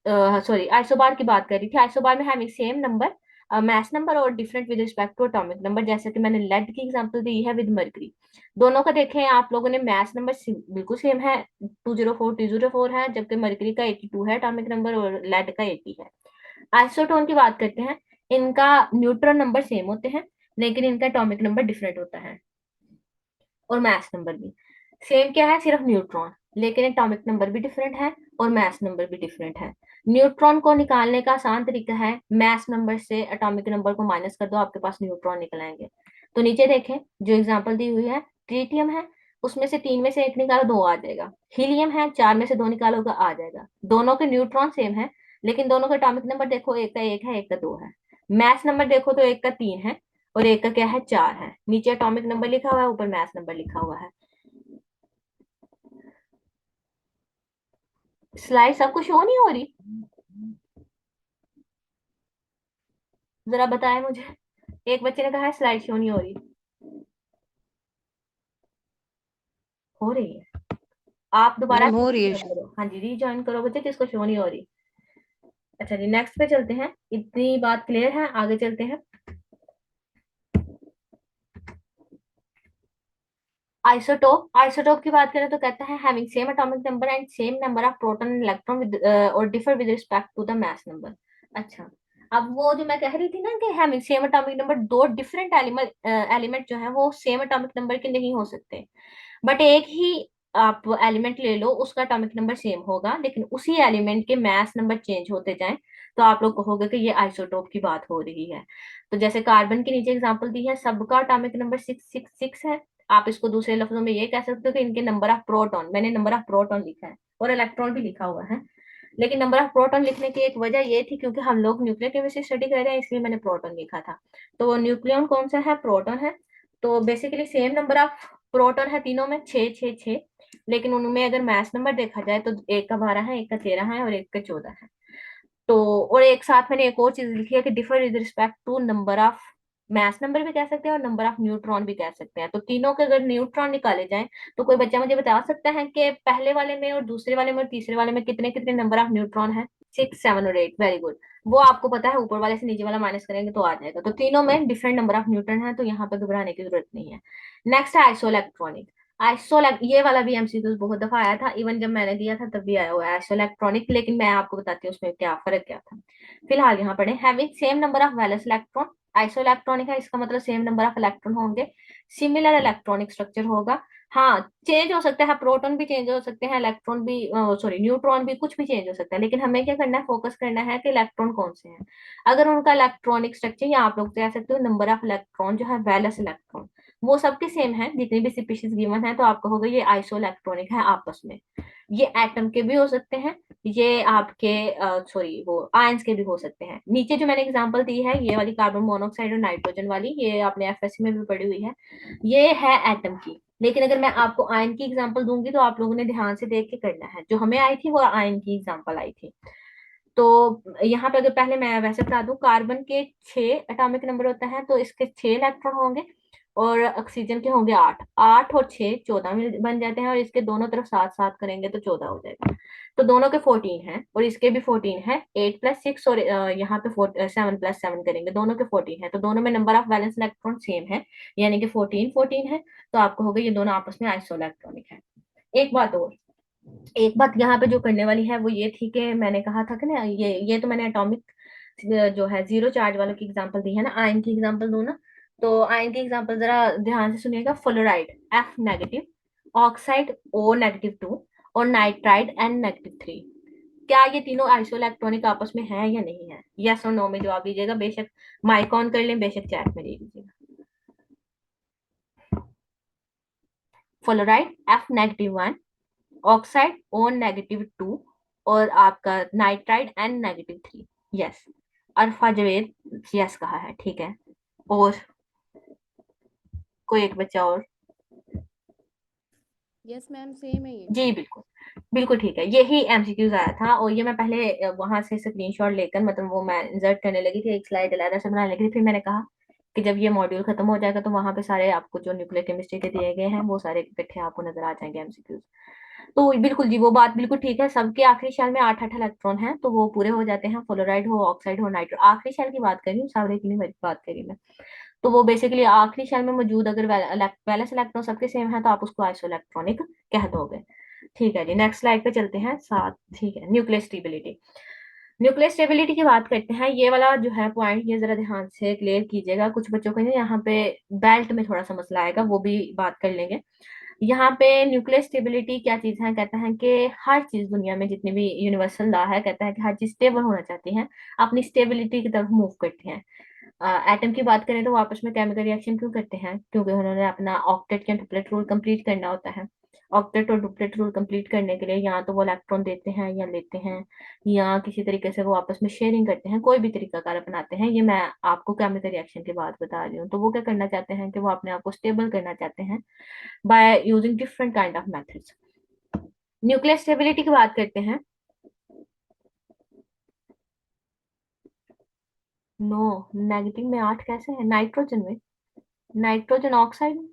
सॉरी आइसोबार की बात कर रही थी। आइसोबार में having same number, mass number और different with respect to atomic number, जैसे कि मैंने लेड की एग्जांपल दी है विद मर्करी। दोनों का देखें आप लोगों ने, मैस नंबर बिल्कुल सेम है, 204 है, जबकि मर्करी का 82 है एटॉमिक नंबर और लेड का 80 है। आइसोटोन की बात करते हैं, इनका न्यूट्रॉन नंबर सेम होते हैं लेकिन इनका एटॉमिक नंबर डिफरेंट होता है, और मैस नंबर भी। सेम क्या है, सिर्फ न्यूट्रॉन, लेकिन एटॉमिक नंबर भी डिफरेंट है और मास नंबर भी डिफरेंट है। न्यूट्रॉन को निकालने का आसान तरीका है, मास नंबर से एटॉमिक नंबर को माइनस कर दो, आपके पास न्यूट्रॉन निकल आएंगे। तो नीचे देखें, जो एग्जांपल दी हुई है, ट्रिटियम है, उसमें से 3 में से 1 निकालो, 2 आ जाएगा। हीलियम है, 4 में से 2 निकालोगे, आ जाएगा। दोनों के न्यूट्रॉन सेम है, लेकिन दोनों का एटॉमिक नंबर देखो, एक का 1 है, एक का 2 है। मास नंबर देखो तो एक का 3 है और एक का क्या है, 4 है। नीचे एटॉमिक नंबर लिखा हुआ है, ऊपर मास नंबर लिखा हुआ है। स्लाइड सबको शो नहीं हो रही? जरा बताएं मुझे। एक बच्चे ने कहा है स्लाइड शो नहीं हो रही। हो रही है। आप दोबारा मैम हो रही है rejoin शो। करो, हाँ जी, रीजॉइन करो बच्चे जिसको शो नहीं हो रही। अच्छा जी, नेक्स्ट पे चलते हैं। इतनी बात क्लियर है, आगे चलते हैं। आइसोटोप, आइसोटोप की बात करें तो कहता है having same atomic number and same number of proton and electron with और differ with respect to the mass number. अच्छा, अब वो जो मैं कह रही थी ना कि हैविंग सेम एटॉमिक नंबर, दो डिफरेंट एलिमेंट जो है वो सेम एटॉमिक नंबर के नहीं हो सकते, बट एक ही आप एलिमेंट ले लो, उसका एटॉमिक नंबर सेम होगा, लेकिन उसी एलिमेंट के मास नंबर चेंज होते जाएं, तो आप लोग कहोगे कि ये आइसोटोप की बात हो रही है। तो जैसे कार्बन के नीचे एग्जांपल दी है, सबका एटॉमिक नंबर 666 है। आप इसको दूसरे लफ्जों में ये कह सकते हो कि इनके नंबर ऑफ प्रोटॉन, मैंने नंबर ऑफ प्रोटॉन लिखा है और इलेक्ट्रॉन भी लिखा हुआ है, लेकिन नंबर ऑफ प्रोटॉन लिखने की एक वजह ये थी क्योंकि हम लोग न्यूक्लियर केमिस्ट्री स्टडी कर रहे हैं, इसलिए मैंने प्रोटॉन लिखा था। तो वो न्यूक्लियन कौन सा है, प्रोटॉन है। तो basically same number of proton है तीनों में, 6 6 6, लेकिन उनमें अगर मास नंबर देखा जाए तो एक का 12 है, एक का 13 है और एक का 14 है। तो और एक साथ मैंने एक और चीज लिखी है कि differ with respect to number of, mass number भी कह सकते हैं और नंबर ऑफ न्यूट्रॉन भी कह सकते हैं। तो तीनों के अगर न्यूट्रॉन निकाले जाएं, तो कोई बच्चा मुझे बता सकता है कि पहले वाले में और दूसरे वाले में और तीसरे वाले में कितने कितने नंबर ऑफ न्यूट्रॉन है? 6 7 और 8, वेरी गुड। वो आपको पता है, ऊपर वाले से नीचे वाला माइनस करेंगे तो आ जाएगा। तो तीनों में डिफरेंट नंबर ऑफ न्यूट्रॉन है, तो यहाँ पे घबराने की जरूरत नहीं है। नेक्स्ट है आइसोइलेक्ट्रॉनिक। ये वाला भी एमसीक्यूज बहुत दफा आया था, इवन जब मैंने दिया था तब भी आया हुआ है आइसोइलेक्ट्रॉनिक, लेकिन मैं आपको बताती हूँ उसमें क्या फर्क क्या था। फिलहाल यहाँ पढ़े, having same number of valence electron, isoelectronic है, इसका मतलब सेम नंबर ऑफ इलेक्ट्रॉन होंगे, सिमिलर इलेक्ट्रॉनिक स्ट्रक्चर होगा। हाँ, चेंज हो सकता है, प्रोटॉन भी चेंज हो सकते हैं, इलेक्ट्रॉन भी, सॉरी न्यूट्रॉन भी, कुछ भी चेंज हो सकता है, लेकिन हमें क्या करना है, फोकस करना है कि इलेक्ट्रॉन कौन से हैं। अगर उनका इलेक्ट्रॉनिक स्ट्रक्चर, या आप लोग कह सकते हो नंबर ऑफ इलेक्ट्रॉन जो है, वैलेंस इलेक्ट्रॉन, वो सबके सेम है, जितनी भी स्पीशीज गिवन है, तो आप कहोगे ये आइसोइलेक्ट्रॉनिक है आपस में। ये एटम के भी हो सकते हैं, ये आपके सॉरी वो आयंस के भी हो सकते हैं। नीचे जो मैंने एग्जांपल दी है, ये वाली कार्बन मोनोऑक्साइड और नाइट्रोजन वाली, ये आपने एफएससी में भी पढ़ी हुई है, ये है एटम की। लेकिन अगर मैं आपको आयन की एग्जांपल दूंगी तो आप लोगों ने ध्यान से देख के करना है, जो हमें आई थी वो आयन की एग्जांपल आई थी। तो यहाँ पे अगर पहले मैं वैसे बता दूं, कार्बन के 6 एटॉमिक नंबर होता है, तो इसके 6 इलेक्ट्रॉन होंगे, और ऑक्सीजन के होंगे 8, 8 और 6 14 मिल बन जाते हैं, और इसके दोनों तरफ साथ साथ करेंगे तो 14 हो जाएगा। तो दोनों के 14 है और इसके भी 14 है, 8 + 6, और यहाँ पे 7 + 7 करेंगे, दोनों के 14 है, तो दोनों में number of valence electron same है, यानी कि 14 14 है। तो आपको होगा ये दोनों आपस में आइसोइलेक्ट्रॉनिक है। एक बात और, एक बात यहाँ पे जो करने वाली है वो ये थी कि मैंने कहा था कि ना, ये तो मैंने एटॉमिक जो है जीरो चार्ज वालों की एग्जांपल दी है ना, आयन की एग्जांपल दो ना। तो आयन की एग्जांपल जरा ध्यान से सुनिएगा, फ्लोराइड F-, ऑक्साइड O-2, और नाइट्राइड N-3। क्या ये तीनों आइसोइलेक्ट्रॉनिक आपस में है या नहीं है? यस और नो में जवाब दीजिएगा, बेशक माइक ऑन कर लें, बेशक चैट में दे दीजिएगा। फ्लोराइड F-1, ऑक्साइड O-2, और आपका नाइट्राइड N-3। यस, अरफा जवेद यस कहा है, ठीक है। और कोई एक बच्चा और? यस मैम, सेम है ये। जी बिल्कुल, बिल्कुल ठीक है, यही एमसीक्यूज आया था, और ये मैं पहले वहां से स्क्रीनशॉट लेकर, मतलब वो मैं इंसर्ट करने लगी थी, एक स्लाइड अलग से बनाने लगी थी, फिर मैंने कहा कि जब ये मॉड्यूल खत्म हो जाएगा तो वहां पे सारे आपको जो न्यूक्लियर केमिस्ट्री के दिए गए हैं वो सारे इकट्ठे आपको नजर आ जाएंगे एमसीक्यूज। तो बिल्कुल जी, वो बात बिल्कुल ठीक है, सबके आखिरी शेल में 8 8 इलेक्ट्रॉन हैं, तो वो पूरे हो जाते हैं, फ्लोराइड हो, ऑक्साइड हो, नाइट्रो, आखिरी शेल की बात कर रही हूँ, सारे की नहीं बात कर रही मैं। तो वो बेसिकली आखिरी शेल में मौजूद अगर वैलेंस इलेक्ट्रॉन सबके सेम है तो आप उसको आइसोइलेक्ट्रॉनिक कह दोगे। ठीक है जी, नेक्स्ट स्लाइड पे चलते हैं साथ। ठीक है, न्यूक्लियर स्टेबिलिटी। न्यूक्लियर स्टेबिलिटी की बात करते हैं, ये वाला जो है पॉइंट, ये जरा ध्यान से क्लियर कीजिएगा, कुछ बच्चों को ना यहाँ पे बेल्ट में थोड़ा सा मसला आएगा, वो भी बात कर लेंगे। यहाँ पे न्यूक्लियर स्टेबिलिटी क्या चीज है, कहता है कि हर चीज दुनिया में जितनी भी यूनिवर्सल लॉ है, कहता है कि हर चीज स्टेबल होना चाहती है, अपनी स्टेबिलिटी की तरफ मूव करती है। एटम की बात करें तो वो आपस में केमिकल रिएक्शन क्यों करते हैं, क्योंकि उन्होंने अपना ऑक्टेट या डुप्लेट रूल कंप्लीट करना होता है। ऑक्टेट और डुप्लेट रूल कंप्लीट करने के लिए या तो वो इलेक्ट्रॉन देते हैं या लेते हैं, या किसी तरीके से वो आपस में शेयरिंग करते हैं, कोई भी तरीका कार अपनाते हैं। ये मैं आपको केमिकल रिएक्शन की बात बता रही हूँ। तो वो क्या करना चाहते हैं कि वो अपने आप को स्टेबल करना चाहते हैं by using different kind of methods. Nuclear stability की बात करते हैं। नो, नेगेटिव में 8 कैसे है, नाइट्रोजन में, नाइट्रोजन ऑक्साइड में।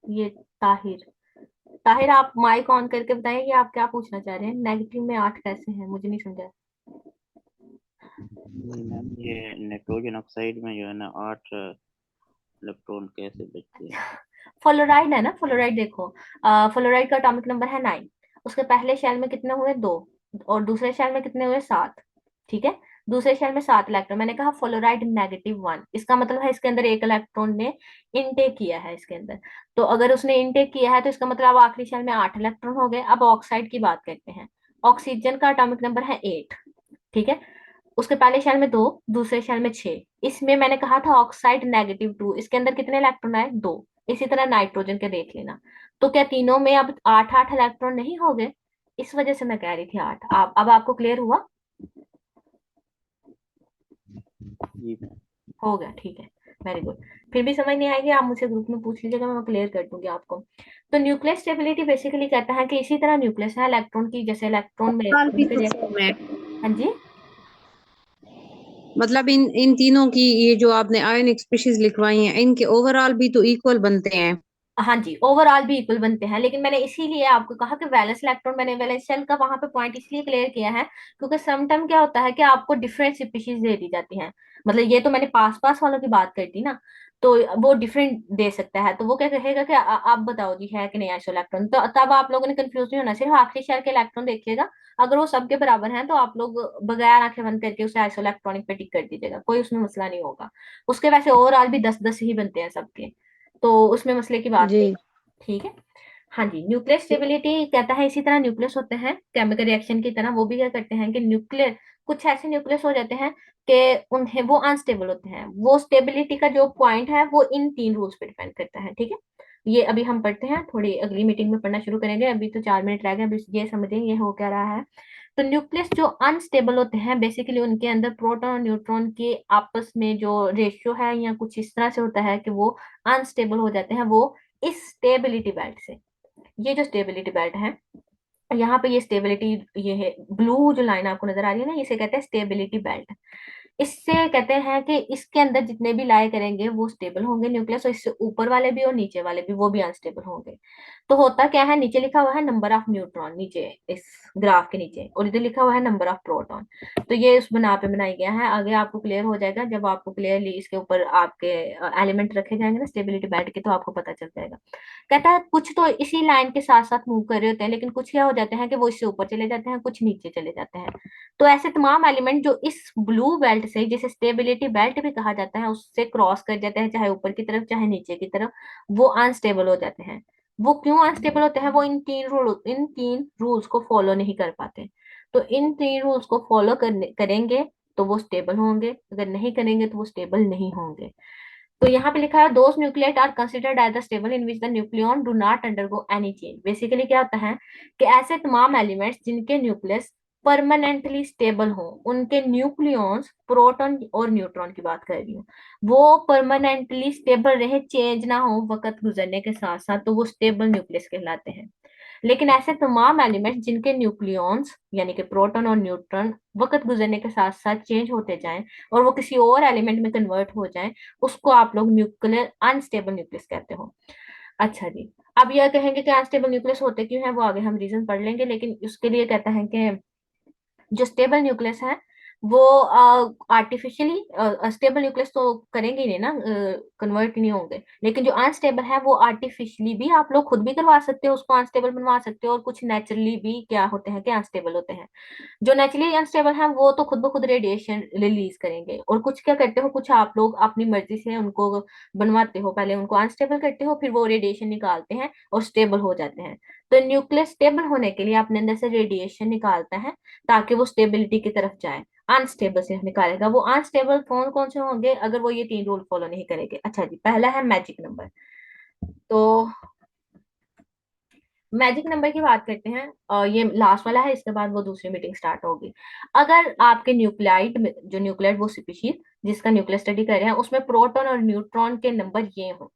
ये ताहिर, ताहिर आप माइक ऑन करके बताएं कि आप क्या पूछना चाह रहे हैं, नेगेटिव में 8 कैसे है, मुझे नहीं समझा। नहीं मैम, ये नाइट्रोजन ऑक्साइड में जो है ना 8 इलेक्ट्रॉन कैसे बचते हैं? फ्लोराइड है ना, फ्लोराइड देखो, फ्लोराइड का एटॉमिक नंबर है 9। उसके पहले शेल में कितने हुए, 2, और दूसरे शेल में कितने हुए, 7। ठीक है, दूसरे शेल में 7 इलेक्ट्रॉन, मैंने कहा फ्लोराइड -1, इसका मतलब है इसके अंदर एक इलेक्ट्रॉन ने इनटेक किया है इसके अंदर। तो अगर उसने इनटेक किया है तो इसका मतलब आखिरी शेल में 8 इलेक्ट्रॉन हो गए। अब ऑक्साइड की बात करते हैं। ऑक्सीजन का एटॉमिक नंबर है 8। ठीक है, उसके पहले शेल में 2, दूसरे शेल में 6। इसमें मैंने कहा था ऑक्साइड -2, इसके अंदर कितने इलेक्ट्रॉन आए, 2। इसी तरह नाइट्रोजन के देख लेना। तो क्या तीनों में अब 8-8 इलेक्ट्रॉन नहीं हो गए, इस वजह से मैं कह रही थी 8। आप अब आपको क्लियर हुआ, जी मैम। हो गया, ठीक है, वेरी गुड। फिर भी समझ नहीं आएगी आप मुझसे ग्रुप में पूछ लीजिएगा, मैं क्लियर कर दूंगी आपको। तो न्यूक्लियर स्टेबिलिटी बेसिकली कहता है कि इसी तरह न्यूक्लियस है इलेक्ट्रॉन की, जैसे इलेक्ट्रॉन में साल भी तो केमिकल। सेम है। हाँ जी, मतलब इन इन तीनों की, ये जो आपने आयनिक स्पीशीज लिखवाई हैं, इनके ओवरऑल भी तो इक्वल बनते हैं। हाँ जी, ओवरऑल भी इक्वल बनते हैं, लेकिन मैंने इसीलिए आपको कहा कि वैलेंस इलेक्ट्रॉन, मैंने वैलेंस शेल का वहां पे पॉइंट इसलिए क्लियर किया है क्योंकि समटाइम क्या होता है कि आपको डिफरेंट स्पीशीज दे दी जाती हैं। मतलब ये तो मैंने पास पास वालों की बात कर दी ना, तो वो डिफरेंट दे सकता है। तो वो क्या कहेगा कि आप बताओ जी है कि नहीं आइसो इलेक्ट्रॉन, तो तब आप लोगों ने कंफ्यूज नहीं होना, सिर्फ आखिरी शेल के इलेक्ट्रॉन देखिएगा। अगर वो सबके बराबर हैं तो आप लोग बगैर आंखें बंद करके उसे आइसो इलेक्ट्रॉनिक पे टिक कर दीजिएगा, कोई उसमें मसला नहीं होगा। उसके वैसे ओवरऑल भी 10-10 ही बनते हैं सबके, तो उसमें मसले की बात जी। नहीं। ठीक है, हाँ जी। न्यूक्लियर स्टेबिलिटी कहता है इसी तरह न्यूक्लियस होते हैं केमिकल रिएक्शन की तरह, वो भी क्या करते हैं कि न्यूक्लियर, कुछ ऐसे न्यूक्लियस हो जाते हैं कि उन्हें वो अनस्टेबल होते हैं। वो स्टेबिलिटी का जो पॉइंट है वो इन 3 रूल्स पे डिपेंड करता है। ठीक है, ये अभी हम पढ़ते हैं, थोड़ी अगली मीटिंग में पढ़ना शुरू करेंगे, अभी तो 4 मिनट रह गए, अभी ये समझें ये हो क्या रहा है। तो न्यूक्लियस जो अनस्टेबल होते हैं बेसिकली उनके अंदर प्रोटॉन और न्यूट्रॉन के आपस में जो रेशियो है या कुछ इस तरह से होता है कि वो अनस्टेबल हो जाते हैं, वो इस स्टेबिलिटी बेल्ट से। ये जो स्टेबिलिटी बेल्ट है, यहाँ पे ये स्टेबिलिटी, ये है ब्लू जो लाइन आपको नजर आ रही है ना, इसे कहते हैं स्टेबिलिटी बेल्ट। इससे कहते हैं कि इसके अंदर जितने भी लाई करेंगे वो स्टेबल होंगे न्यूक्लियस, और इससे ऊपर वाले भी और नीचे वाले भी वो भी अनस्टेबल होंगे। तो होता क्या है, नीचे लिखा हुआ है नंबर ऑफ न्यूट्रॉन, नीचे इस ग्राफ के नीचे, और इधर लिखा हुआ है नंबर ऑफ प्रोटॉन। तो ये उस बना पे बनाया गया है, आगे आपको क्लियर हो जाएगा जब आपको क्लियरली इसके ऊपर आपके एलिमेंट रखे जाएंगे ना स्टेबिलिटी बेल्ट के, तो आपको पता चल जाएगा। कहता है कुछ तो इसी लाइन के साथ साथ मूव कर रहे होते हैं, लेकिन कुछ क्या हो जाते हैं कि वो इससे ऊपर चले जाते हैं, कुछ नीचे चले जाते हैं। तो ऐसे तमाम एलिमेंट जो इस ब्लू बेल्ट से, जिसे स्टेबिलिटी बेल्ट भी कहा जाता है, उससे क्रॉस कर जाते हैं, चाहे ऊपर की तरफ चाहे नीचे की तरफ, वो अनस्टेबल हो जाते हैं। वो क्यों अनस्टेबल होते हैं, वो इन तीन रूल्स को फॉलो नहीं कर पाते। तो इन 3 रूल्स को फॉलो करेंगे तो वो स्टेबल होंगे, अगर नहीं करेंगे तो वो स्टेबल नहीं होंगे। तो यहाँ पे लिखा है those nuclei are considered as the stable in which the nucleon do not undergo any change. Basically क्या होता है कि ऐसे तमाम एलिमेंट्स जिनके न्यूक्लियस परमानेंटली स्टेबल हो, उनके न्यूक्लियॉन्स, प्रोटॉन और न्यूट्रॉन की बात कर रही हूँ, वो परमानेंटली स्टेबल रहे, चेंज ना हो वक्त गुजरने के साथ साथ, तो वो स्टेबल न्यूक्लियस कहलाते हैं। लेकिन ऐसे तमाम एलिमेंट्स जिनके न्यूक्लियॉन्स यानी कि प्रोटॉन और न्यूट्रॉन वक्त गुजरने के साथ साथ चेंज होते जाएं और वो किसी और एलिमेंट में कन्वर्ट हो जाएं, उसको आप लोग न्यूक्लियर अनस्टेबल न्यूक्लियस कहते हो। अच्छा जी, अब यह कहेंगे कि अनस्टेबल न्यूक्लियस होते क्यों हैं, वो आगे हम रीजन पढ़ लेंगे, लेकिन उसके लिए कहता है कि जो स्टेबल न्यूक्लियस है वो आर्टिफिशियली स्टेबल न्यूक्लियस तो करेंगे ही नहीं ना, कन्वर्ट नहीं होंगे। लेकिन जो अनस्टेबल है वो आर्टिफिशियली भी आप लोग खुद भी करवा सकते हो, उसको अनस्टेबल बनवा सकते हो, और कुछ नेचुरली भी क्या होते हैं कि अनस्टेबल होते हैं। जो नेचुरली अनस्टेबल है वो तो खुद ब खुद रेडिएशन रिलीज करेंगे। और कुछ क्या करते हो, कुछ आप लोग अपनी मर्जी से उनको बनवाते हो, पहले उनको अनस्टेबल करते हो, फिर वो रेडिएशन निकालते हैं और स्टेबल हो जाते हैं। तो न्यूक्लियस स्टेबल होने के लिए अपने अंदर से रेडिएशन निकालता है ताकि वो स्टेबिलिटी की तरफ जाए। अनस्टेबल से निकालेगा। वो अनस्टेबल कौन कौन से होंगे अगर वो ये 3 रूल फॉलो नहीं करेंगे? अच्छा जी, पहला है मैजिक नंबर। तो मैजिक नंबर की बात करते हैं, ये लास्ट वाला है, इसके बाद वो दूसरी मीटिंग स्टार्ट होगी। अगर आपके न्यूक्लियाइड में, जो न्यूक्लियाइड वो स्पीशीज जिसका न्यूक्लियर स्टडी कर रहे हैं, उसमें प्रोटॉन और न्यूट्रॉन के नंबर ये हो,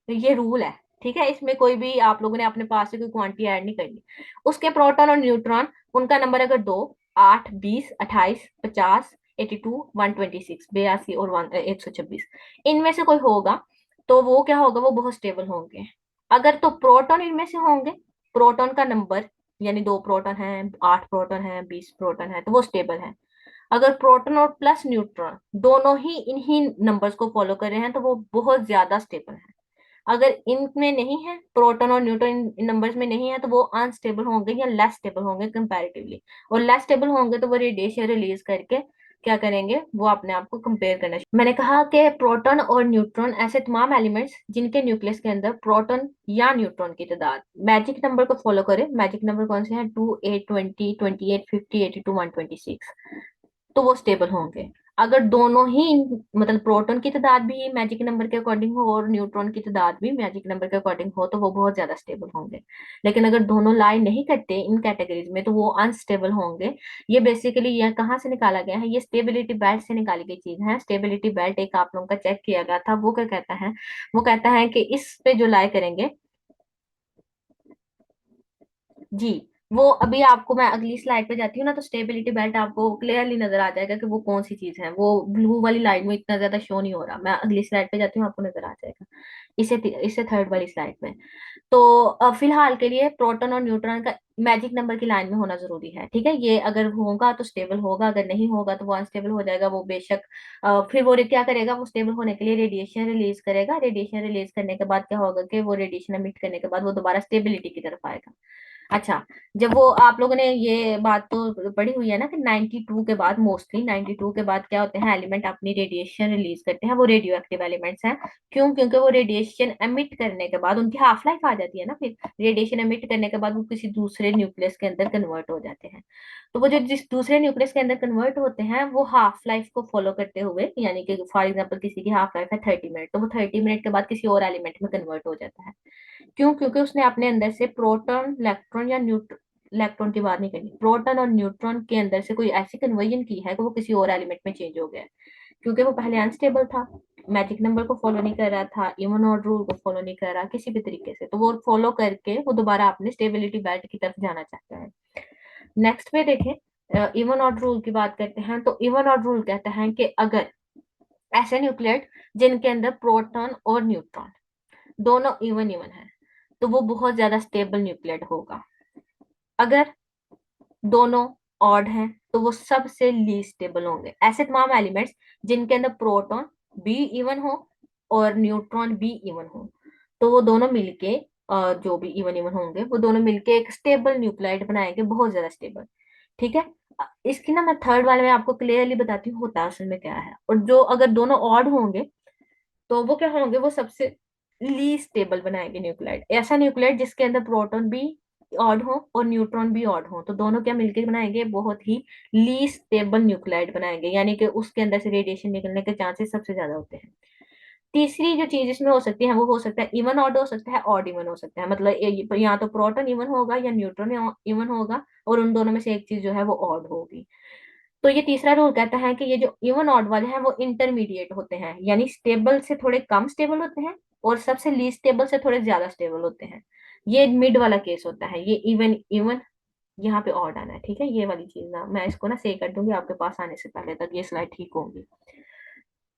तो ये रूल है। ठीक है, इसमें कोई भी आप लोगों ने अपने पास से कोई क्वांटिटी ऐड नहीं करनी। उसके प्रोटॉन और न्यूट्रॉन, उनका नंबर अगर 2, 8, 20, 28, 50, 82, 126, 82 और 126, इनमें से कोई होगा तो वो क्या होगा, वो बहुत स्टेबल होंगे। अगर तो प्रोटॉन इनमें से होंगे, प्रोटॉन का नंबर यानी 2 प्रोटॉन है, 8 प्रोटॉन है, 20 प्रोटॉन है, तो वो स्टेबल है। अगर प्रोटॉन और प्लस न्यूट्रॉन दोनों ही इन्हीं नंबर्स को फॉलो कर रहे हैं तो वो बहुत ज्यादा स्टेबल है। अगर इनमें नहीं है, प्रोटॉन और न्यूट्रॉन इन नंबर्स में नहीं है, तो वो अनस्टेबल होंगे या लेस स्टेबल होंगे कंपैरेटिवली। और लेस स्टेबल होंगे तो वो रेडिएशन रिलीज करके क्या करेंगे, वो अपने आप को कंपेयर करना मैंने कहा कि प्रोटॉन और न्यूट्रॉन ऐसे तमाम एलिमेंट्स जिनके न्यूक्लियस के अंदर प्रोटॉन या न्यूट्रॉन की तादाद मैजिक नंबर को फॉलो करे। मैजिक नंबर कौन से हैं? 2, 8, 20, 28, 50, 82, 126, तो वो स्टेबल होंगे। अगर दोनों ही मतलब प्रोटॉन की तादाद भी मैजिक नंबर के अकॉर्डिंग हो और न्यूट्रॉन की तादाद भी मैजिक नंबर के अकॉर्डिंग हो तो वो बहुत ज्यादा स्टेबल होंगे। लेकिन अगर दोनों लाई नहीं करते इन कैटेगरीज में तो वो अनस्टेबल होंगे। ये बेसिकली यह कहाँ से निकाला गया है? ये स्टेबिलिटी बेल्ट से निकाली गई चीज है। स्टेबिलिटी बेल्ट एक आप लोगों का चेक किया गया था, वो क्या कहता है? वो कहता है कि इस पे जो लाई करेंगे जी, वो अभी आपको मैं अगली स्लाइड पे जाती हूँ ना, तो स्टेबिलिटी बेल्ट आपको क्लियरली नजर आ जाएगा कि वो कौन सी चीज है। वो ब्लू वाली लाइन में इतना ज्यादा शो नहीं हो रहा, मैं अगली स्लाइड पे जाती हूँ, आपको नजर आ जाएगा इसे इसे थर्ड वाली स्लाइड में। तो फिलहाल के लिए प्रोटॉन और न्यूट्रॉन का मैजिक नंबर की लाइन में होना जरूरी है। ठीक है, ये अगर होगा तो स्टेबल होगा, अगर नहीं होगा तो वो अनस्टेबल हो जाएगा। वो बेशक फिर वो क्या करेगा, वो स्टेबल होने के लिए रेडिएशन रिलीज करेगा। रेडिएशन रिलीज करने के बाद क्या होगा कि वो रेडिएशन एमिट करने के बाद वो दोबारा स्टेबिलिटी की तरफ आएगा। अच्छा, जब वो आप लोगों ने ये बात तो पढ़ी हुई है ना कि 92 के बाद, मोस्टली 92 के बाद क्या होते हैं, एलिमेंट अपनी रेडिएशन रिलीज करते हैं, वो रेडियो एक्टिव एलिमेंट्स हैं। क्यों? क्योंकि वो रेडिएशन एमिट करने के बाद उनकी हाफ लाइफ आ जाती है ना, फिर रेडिएशन एमिट करने के बाद वो किसी दूसरे न्यूक्लियस के अंदर कन्वर्ट हो जाते हैं। तो वो जो जिस दूसरे न्यूक्लियस के अंदर कन्वर्ट होते हैं वो हाफ लाइफ को फॉलो करते हुए, यानी कि फॉर एग्जाम्पल किसी की हाफ लाइफ है 30 मिनट, तो वो 30 मिनट के बाद किसी और एलिमेंट में कन्वर्ट हो जाता है। क्यों? क्योंकि उसने अपने अंदर से प्रोटॉन, इलेक्ट्रॉन या न्यूट्रॉन, इलेक्ट्रॉन की बात नहीं करनी, प्रोटॉन और न्यूट्रॉन के अंदर से कोई ऐसी कन्वर्जन की है कि वो किसी और एलिमेंट में चेंज हो गया है। क्योंकि वो पहले अनस्टेबल था, मैजिक नंबर को फॉलो नहीं कर रहा था, इवन ऑड रूल को फॉलो नहीं कर रहा किसी भी तरीके से, तो वो फॉलो करके वो दोबारा अपने स्टेबिलिटी बेल्ट की तरफ जाना चाहता है। नेक्स्ट पे देखें, इवन ऑड रूल की बात करते हैं। तो इवन ऑड रूल कहता है कि अगर ऐसे न्यूक्लियट जिनके अंदर प्रोटॉन और न्यूट्रॉन दोनों इवन इवन है तो वो बहुत ज्यादा स्टेबल न्यूक्लियट होगा। अगर दोनों ऑड हैं तो वो सबसे लीस्ट स्टेबल होंगे। ऐसे तमाम एलिमेंट्स जिनके अंदर प्रोटॉन भी इवन हो और न्यूट्रॉन भी इवन हो, तो वो दोनों मिलके जो भी इवन इवन होंगे वो दोनों मिलके एक स्टेबल न्यूक्लाइड बनाएंगे, बहुत ज्यादा स्टेबल। ठीक है, इसकी ना मैं थर्ड वाले में आपको क्लियरली बताती हूँ होता असल में क्या है। और जो अगर दोनों ऑड होंगे तो वो क्या होंगे, वो सबसे लीस्ट स्टेबल बनाएंगे न्यूक्लियाइड। ऐसा न्यूक्लियाइड जिसके अंदर प्रोटॉन भी ऑड हो और न्यूट्रॉन भी ऑड हो, तो दोनों क्या मिलकर बनाएंगे, बहुत ही लीस्ट स्टेबल न्यूक्लियाइड बनाएंगे, यानी कि उसके अंदर से रेडिएशन निकलने के चांसेस सबसे ज्यादा होते हैं। तीसरी जो चीज इसमें हो सकती है वो हो सकता है इवन ऑड हो सकता है, ऑड इवन हो सकता है। मतलब यहाँ तो प्रोटॉन इवन होगा या न्यूट्रॉन इवन होगा, और उन दोनों में से एक चीज जो है वो ऑड होगी। तो ये तीसरा रूल कहता है कि ये जो इवन ऑड वाले हैं वो इंटरमीडिएट होते हैं, यानी स्टेबल से थोड़े कम स्टेबल होते हैं और सबसे लीस्ट स्टेबल से थोड़े ज्यादा स्टेबल होते हैं। ये मिड वाला केस होता है। ये इवन इवन यहाँ पे ऑड आना है। ठीक है, ये वाली चीज ना मैं इसको ना सही कर दूंगी आपके पास आने से पहले तक ये स्लाइड ठीक होगी।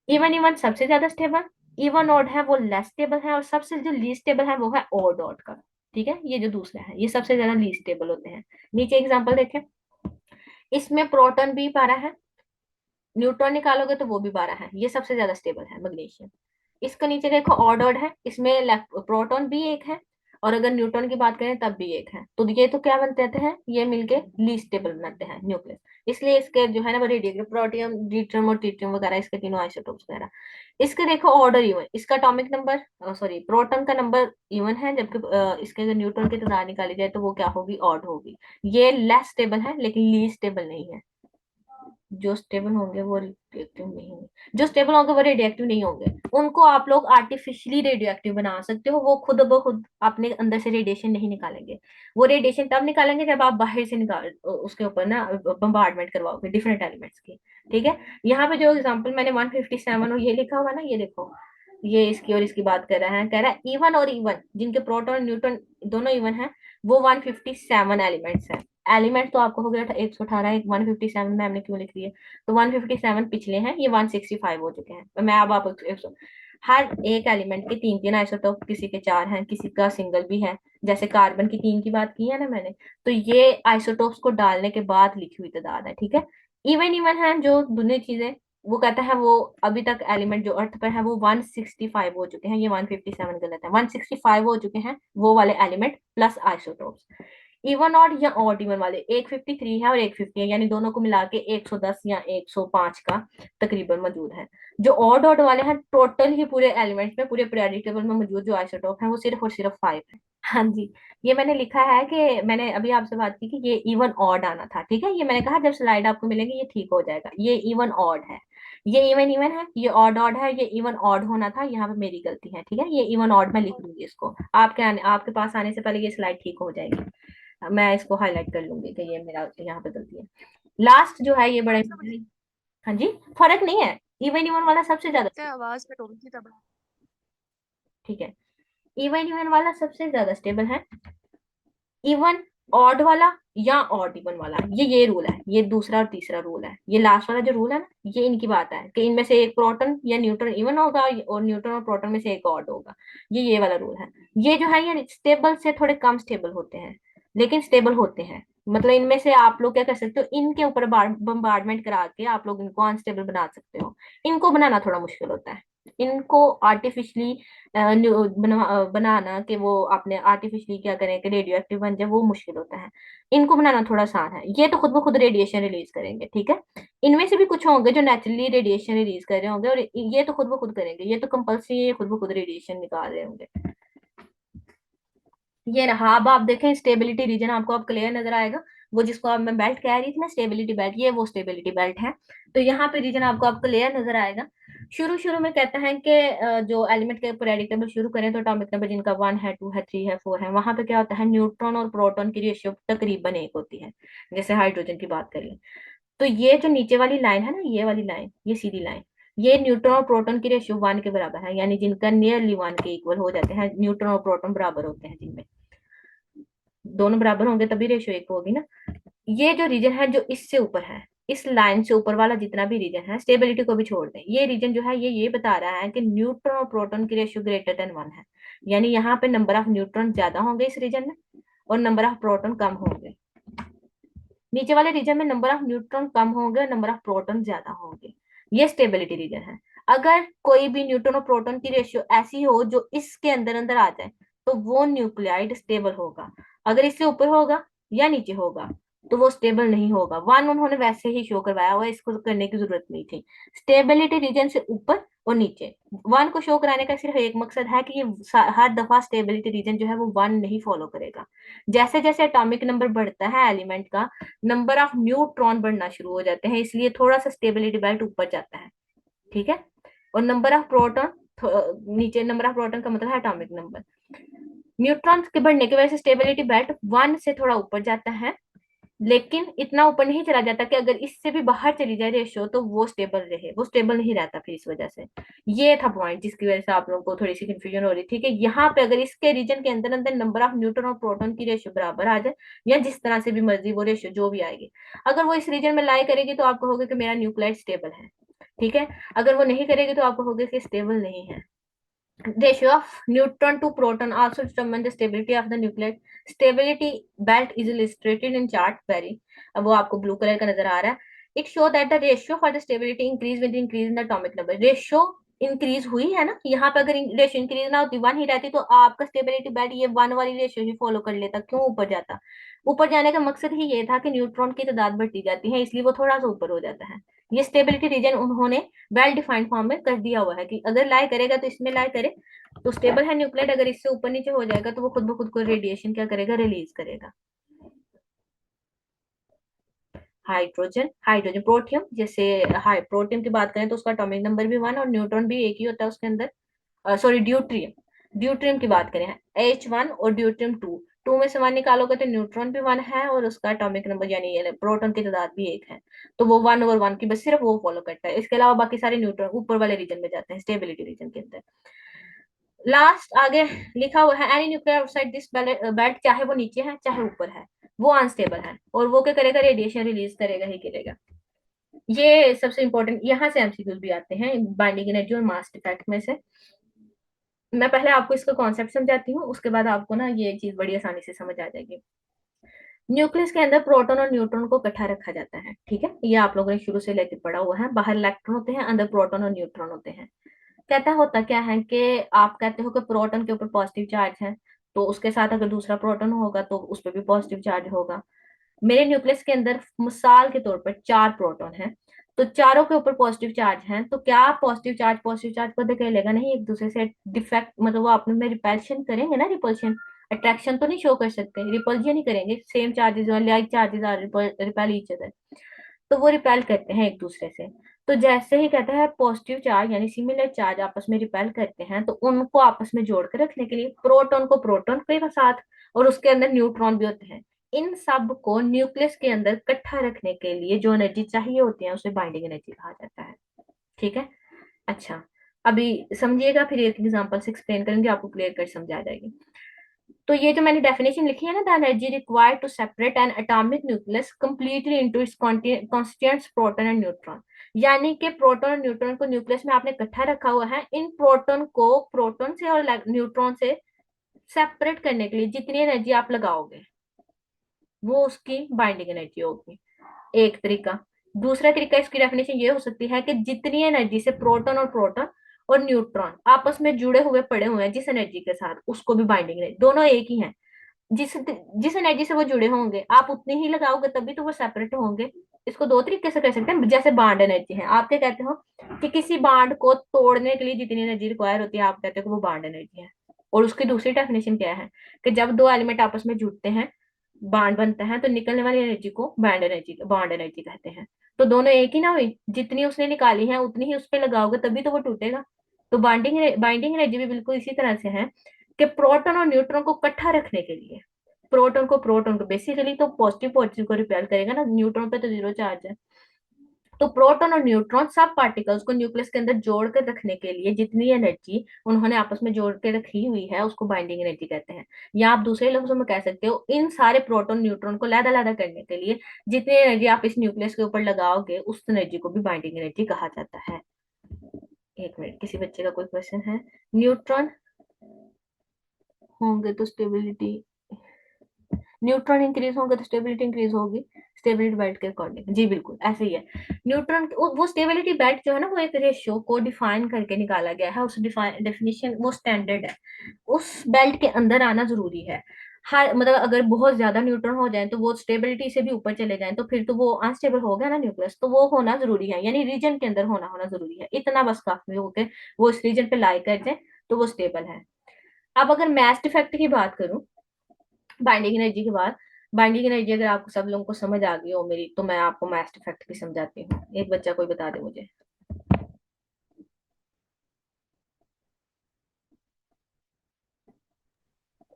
इवन इवन सबसे ज्यादा स्टेबल, इवन ऑड है वो लेस स्टेबल है, और सबसे जो लीस्ट स्टेबल है वो है ऑड ऑड का। ठीक है, ये जो दूसरा है ये सबसे ज्यादा लीस्ट स्टेबल होते हैं। नीचे एग्जांपल देखें, इसमें प्रोटॉन भी 12 है, न्यूट्रॉन निकालोगे तो वो भी 12 है, ये सबसे ज्यादा स्टेबल है मैग्नीशियम। इसका नीचे देखो ऑड ऑड है, इसमें प्रोटॉन भी एक है, और अगर न्यूट्रॉन की बात करें तब भी एक है, तो ये तो क्या बनते हैं, ये मिलके लीस्ट स्टेबल बनाते हैं न्यूक्लियस। इसलिए इसके जो है ना वो रेडियो प्रोटियम ड्यूटेरियम और ट्रिटियम वगैरह, इसके तीनों आइसोटोप्स वगैरह। इसके देखो ऑर्डर इवन, इसका एटॉमिक नंबर सॉरी प्रोटॉन का नंबर इवन है, जबकि इसके अगर न्यूट्रॉन की तादाद निकाली जाए तो वो क्या होगी, ऑड होगी। ये लेस स्टेबल है लेकिन लीस्ट स्टेबल नहीं है। जो स्टेबल होंगे वो रेडियोएक्टिव नहीं होंगे, जो स्टेबल होंगे वो रेडियोएक्टिव नहीं होंगे। उनको आप लोग आर्टिफिशियली रेडियोएक्टिव बना सकते हो, वो खुद ब खुद अपने अंदर से रेडिएशन नहीं निकालेंगे। वो रेडिएशन तब निकालेंगे जब आप बाहर से निकाल उसके ऊपर ना बम्बार्डमेंट करवाओगे डिफरेंट एलिमेंट्स की। ठीक है, यहाँ पे जो एग्जांपल मैंने 157 और ये लिखा हुआ ना, ये देखो, ये इसकी और इसकी बात कर रहा है, कह रहा है इवन और इवन जिनके प्रोटॉन और न्यूट्रॉन दोनों इवन है, वो 157 एलिमेंट्स है। एलिमेंट तो आपको हो गया था 118, 157 में हमने क्यों लिख दिए, तो 157 पिछले हैं, ये 165 हो चुके हैं। तो मैं अब आप हर एक एलिमेंट के तीन तीन आइसोटोप, किसी के चार हैं, किसी का सिंगल भी है। जैसे कार्बन की 3 की बात की है ना मैंने, तो ये आइसोटोप्स को डालने के बाद लिखी हुई तादाद है। ठीक है, इवन इवन है जो दोनों चीजें, वो कहता है वो अभी तक एलिमेंट जो अर्थ पर है वो 165 हो चुके हैं, ये 157 गलत है, 165 हो चुके हैं वो वाले element plus isotopes. Even odd या ऑड इवन वाले 153 है और 150 है, यानी दोनों को मिला के 110 या 105 का तकरीबन मौजूद है। जो ऑड ऑड वाले हैं, टोटल ही पूरे एलिमेंट्स में, पूरे पीरियोडिक टेबल में मौजूद जो आइसोटोप है वो सिर्फ और सिर्फ 5 है। हाँ जी, ये मैंने लिखा है कि मैंने अभी आपसे बात की कि ये इवन ऑड आना था। ठीक है, ये मैंने कहा जब स्लाइड आपको मिलेगी ये ठीक हो जाएगा, ये इवन ऑड है, ये इवन इवन है, ये ऑड ऑड है, ये इवन ऑड होना था, यहाँ पे मेरी गलती है। ठीक है, ये इवन ऑड मैं लिख दूंगी इसको, आपके पास आने से पहले ये स्लाइड ठीक हो जाएगी। मैं इसको हाईलाइट कर लूंगी कि ये मेरा यहाँ पे गलती है। लास्ट जो है ये बड़ा, हाँ जी, फर्क नहीं है, इवन इवन वाला सबसे ज्यादा, आवाज कट हो रही थी तब। ठीक है, इवन इवन वाला सबसे ज्यादा स्टेबल है। इवन ऑड वाला या ऑड इवन वाला, ये रूल है, ये दूसरा और तीसरा रूल है। ये लास्ट वाला जो रूल है ना, ये इनकी बात है कि इनमें से एक प्रोटॉन या न्यूट्रॉन इवन होगा और न्यूट्रॉन और प्रोटॉन में से एक ऑड होगा। ये वाला रूल है। ये जो है ये स्टेबल से थोड़े कम स्टेबल होते हैं, लेकिन स्टेबल होते हैं। मतलब इनमें से आप लोग क्या कर सकते हो, इनके ऊपर बम्बार्डमेंट करा के आप लोग इनको अनस्टेबल बना सकते हो। इनको बनाना थोड़ा मुश्किल होता है, इनको आर्टिफिशियली बनाना कि वो आपने आर्टिफिशियली क्या करें कि रेडियो एक्टिव बन जाए, वो मुश्किल होता है। इनको बनाना थोड़ा आसान है, ये तो खुद ब खुद रेडिएशन रिलीज करेंगे। ठीक है, इनमें से भी कुछ होंगे जो नेचुरली रेडिएशन रिलीज कर रहे होंगे, और ये तो खुद ब खुद करेंगे, ये तो कंपल्सरी है, ये खुद ब खुद रेडिएशन निकाल रहे होंगे। ये रहा, अब आप देखें स्टेबिलिटी रीजन आपको अब क्लियर नजर आएगा। वो जिसको अब मैं बेल्ट कह रही थी ना, स्टेबिलिटी बेल्ट, ये वो स्टेबिलिटी बेल्ट है। तो यहाँ पे रीजन आपको अब क्लियर नजर आएगा। शुरू शुरू में कहता है कि जो एलिमेंट के पीरियोडिक टेबल शुरू करें तो एटॉमिक नंबर जिनका 1 है, 2 है, 3 है, 4 है, वहां पे क्या होता है, न्यूट्रॉन और प्रोटॉन की रेशियो तकरीबन एक होती है। जैसे हाइड्रोजन की बात करें तो ये जो नीचे वाली लाइन है ना, ये वाली लाइन, ये सीधी लाइन, ये न्यूट्रॉन और प्रोटॉन की रेशियो 1 के बराबर है, यानी जिनका नियरली 1 के इक्वल हो जाते हैं, न्यूट्रॉन और प्रोटॉन बराबर होते हैं, जिनमें दोनों बराबर होंगे तभी रेशियो एक होगी ना। ये जो रीजन है जो इससे ऊपर है, इस लाइन से ऊपर वाला जितना भी रीजन है, स्टेबिलिटी को भी छोड़ दें, ये रीजन जो है ये बता रहा है कि न्यूट्रॉन और प्रोटॉन की रेशियो ग्रेटर देन 1 है। यानी यहाँ पे नंबर ऑफ न्यूट्रॉन ज्यादा होंगे इस रीजन में और नंबर ऑफ प्रोटॉन कम होंगे। नीचे वाले रीजन में नंबर ऑफ न्यूट्रॉन कम होंगे और नंबर ऑफ प्रोटॉन ज्यादा होंगे। ये स्टेबिलिटी रीजन है। अगर कोई भी न्यूट्रॉन और प्रोटॉन की रेशियो ऐसी हो जो इसके अंदर अंदर आ जाए तो वो न्यूक्लियाइड स्टेबल होगा। अगर इससे ऊपर होगा या नीचे होगा तो वो स्टेबल नहीं होगा। 1 उन्होंने वैसे ही शो करवाया हुआ, इसको करने की जरूरत नहीं थी। स्टेबिलिटी रीजन से ऊपर और नीचे 1 को शो कराने का सिर्फ एक मकसद है कि ये हर दफा स्टेबिलिटी रीजन जो है वो 1 नहीं फॉलो करेगा। जैसे जैसे एटॉमिक नंबर बढ़ता है एलिमेंट का, नंबर ऑफ न्यूट्रॉन बढ़ना शुरू हो जाते हैं, इसलिए थोड़ा सा स्टेबिलिटी बेल्ट ऊपर जाता है। ठीक है, और नंबर ऑफ प्रोटॉन नीचे, नंबर ऑफ प्रोटॉन का मतलब है एटॉमिक नंबर। न्यूट्रॉन के बढ़ने की वजह से स्टेबिलिटी बेल्ट 1 से थोड़ा ऊपर जाता है, लेकिन इतना ऊपर नहीं चला जाता कि अगर इससे भी बाहर चली जाए रेशियो तो वो स्टेबल रहे, वो स्टेबल नहीं रहता फिर इस वजह से। ये था पॉइंट जिसकी वजह से आप लोगों को थोड़ी सी कंफ्यूजन हो रही थी कि यहाँ पे अगर इसके रीजन के अंदर अंदर नंबर ऑफ न्यूट्रॉन और प्रोटॉन की रेशियो बराबर आ जाए, या जिस तरह से भी मर्जी वो रेशियो जो भी आएगी, अगर वो इस रीजन में लाई करेगी तो आप कहोगे कि मेरा न्यूक्लियाइड स्टेबल है। ठीक है, अगर वो नहीं करेगी तो आप कहोगे कि स्टेबल नहीं है। Ratio of neutron to proton also determine the stability of the nuclide. Stability belt is illustrated in chart very, अब वो आपको ब्लू कलर का नजर आ रहा है। It show that the ratio for the stability increase with increase in the atomic number. Ratio increase हुई है ना, यहाँ पे अगर रेशियो इंक्रीज ना होती, 1 ही रहती, तो आपका स्टेबिलिटी बेल्ट ये 1 वाली रेशियो ही फॉलो कर लेता, क्यों ऊपर जाता? ऊपर जाने का मकसद ही ये था कि न्यूट्रॉन की तादाद बढ़ती जाती है, इसलिए वो थोड़ा सा ऊपर हो जाता है। ये स्टेबिलिटी रीजन उन्होंने वेल डिफाइंड फॉर्म में कर दिया हुआ है कि अगर लाई करेगा तो इसमें लाई करे तो स्टेबल है न्यूक्लियड, अगर इससे ऊपर नीचे हो जाएगा तो वो खुद ब खुद को रेडिएशन क्या करेगा, रिलीज करेगा। हाइड्रोजन, हाइड्रोजन प्रोटियम, जैसे हाई प्रोटियम की बात करें तो उसका एटॉमिक नंबर भी 1 और न्यूट्रॉन भी एक ही होता है उसके अंदर। सॉरी ड्यूट्रियम, ड्यूट्रियम की बात करें H1 और ड्यूट्रियम 2, 2 में से 1 निकालोगे तो न्यूट्रॉन भी 1 है और उसका एटॉमिक नंबर यानी प्रोटॉन की तादाद भी 1 है, तो वो 1/1 की बस सिर्फ वो फॉलो करता है, इसके अलावा बाकी सारे न्यूट्रॉन ऊपर वाले रीजन में जाते हैं, स्टेबिलिटी रीजन के अंदर। लास्ट आगे लिखा हुआ है any nuclear outside this belt, चाहे वो नीचे है चाहे ऊपर है, वो अनस्टेबल है और वो क्या करेगा, रेडिएशन रिलीज करेगा ही करेगा। ये सबसे इंपॉर्टेंट, यहाँ से एमसीक्यूज भी आते हैं बाइंडिंग एनर्जी और मास इफेक्ट में से। मैं पहले आपको इसका कॉन्सेप्ट समझाती हूँ, उसके बाद आपको ना ये चीज बड़ी आसानी से समझ आ जाएगी। न्यूक्लियस के अंदर प्रोटॉन और न्यूट्रॉन को इकट्ठा रखा जाता है, ठीक है, ये आप लोगों ने शुरू से लेकर पढ़ा हुआ है। बाहर इलेक्ट्रॉन होते हैं, अंदर प्रोटॉन और न्यूट्रॉन होते हैं। कहता होता क्या है कि आप कहते हो कि प्रोटॉन के ऊपर पॉजिटिव चार्ज है, तो उसके साथ अगर दूसरा प्रोटॉन होगा तो उस पर भी पॉजिटिव चार्ज होगा। मेरे न्यूक्लियस के अंदर मिसाल के तौर पर 4 प्रोटॉन हैं, तो चारों के ऊपर पॉजिटिव चार्ज हैं, तो क्या पॉजिटिव चार्ज को धकेलेगा नहीं एक दूसरे से, डिफेक्ट मतलब वो आपस में रिपल्शन करेंगे ना, रिपल्शन, अट्रैक्शन तो नहीं शो कर सकते, रिपल्जन ही करेंगे, सेम चार्जेस और like charges are repel each other, तो वो रिपेल करते हैं एक दूसरे से। तो जैसे ही कहता है पॉजिटिव चार्ज यानी सिमिलर चार्ज आपस में रिपेल करते हैं, तो उनको आपस में जोड़ कर रखने के लिए प्रोटॉन को प्रोटॉन के साथ और उसके अंदर न्यूट्रॉन भी होते हैं, इन सब को न्यूक्लियस के अंदर इकट्ठा रखने के लिए जो एनर्जी चाहिए होती है उसे बाइंडिंग एनर्जी कहा जाता है। ठीक है, अच्छा, अभी समझिएगा, फिर एक एग्जांपल से एक्सप्लेन करेंगे, आपको क्लियर कर समझ आ जाएगी। तो ये जो मैंने डेफिनेशन लिखी है ना, the energy required to separate an atomic nucleus completely into its constituents proton and neutron, यानी कि प्रोटॉन और न्यूट्रॉन को न्यूक्लियस में आपने इकट्ठा रखा हुआ है, इन प्रोटॉन को प्रोटॉन से और न्यूट्रॉन से सेपरेट करने के लिए जितनी एनर्जी आप लगाओगे वो उसकी बाइंडिंग एनर्जी होगी, एक तरीका। दूसरा तरीका इसकी डेफिनेशन ये हो सकती है कि जितनी एनर्जी से प्रोटॉन और न्यूट्रॉन आपस में जुड़े हुए पड़े हुए हैं जिस एनर्जी के साथ, उसको भी बाइंडिंग एनर्जी, दोनों एक ही हैं। जिस जिस एनर्जी से वो जुड़े होंगे आप उतनी ही लगाओगे तभी तो वो सेपरेट होंगे। इसको दो तरीके से कर सकते हैं, जैसे बाड एनर्जी है, आप क्या कहते हो कि किसी बाड को तोड़ने के लिए जितनी एनर्जी रिक्वायर होती है आप कहते हो कि वो बाड एनर्जी है। और उसकी दूसरी डेफिनेशन क्या है कि जब दो एलिमेंट आपस में जुड़ते हैं, बाड बनता है, तो निकलने वाली एनर्जी को बॉन्ड एनर्जी कहते हैं। तो दोनों एक ही ना हुई, जितनी उसने निकाली है उतनी ही उस पर लगाओगे तभी तो वो टूटेगा। तो बाइंडिंग एनर्जी भी बिल्कुल इसी तरह से है कि प्रोटॉन और न्यूट्रॉन को इकट्ठा रखने के लिए, प्रोटॉन को बेसिकली तो पॉजिटिव पॉजिटिव को रिपेल करेगा ना, न्यूट्रॉन पे तो जीरो चार्ज है, तो प्रोटॉन और न्यूट्रॉन सब पार्टिकल्स को न्यूक्लियस के अंदर जोड़ कर रखने के लिए जितनी एनर्जी उन्होंने आपस में जोड़ के रखी हुई है उसको बाइंडिंग एनर्जी कहते हैं। या आप दूसरे लफ्जों में कह सकते हो इन सारे प्रोटॉन न्यूट्रॉन को लैदा लैदा करने के लिए जितनी एनर्जी आप इस न्यूक्लियस के ऊपर लगाओगे उस एनर्जी को भी बाइंडिंग एनर्जी कहा जाता है। एक मिनट, किसी बच्चे का कोई क्वेश्चन है? न्यूट्रॉन होंगे तो स्टेबिलिटी, न्यूट्रॉन इंक्रीज होंगे तो स्टेबिलिटी इंक्रीज होगी, स्टेबिलिटी बेल्ट के अकॉर्डिंग, जी बिल्कुल ऐसे ही है। न्यूट्रॉन वो स्टेबिलिटी बेल्ट जो है ना, वो एक रेशियो को डिफाइन करके निकाला गया है, उस डेफिनेशन वो स्टैंडर्ड है, उस बेल्ट के अंदर आना जरूरी है। हर मतलब अगर बहुत ज्यादा न्यूट्रॉन हो जाए तो वो स्टेबिलिटी से भी ऊपर चले जाएं तो फिर तो वो अनस्टेबल हो गया ना न्यूक्लियस, तो वो होना जरूरी है, यानी रीजन के अंदर होना होना जरूरी है, इतना बस काफी हो के वो इस रीजन पे लाई कर जाए तो वो स्टेबल है। अब अगर मैस इफेक्ट की बात करूं बाइंडिंग एनर्जी के बाद, बाइंडिंग एनर्जी अगर आपको सब लोगों को समझ आ गई हो मेरी, तो मैं आपको मैस इफेक्ट भी समझाती हूँ। एक बच्चा कोई बता दे मुझे,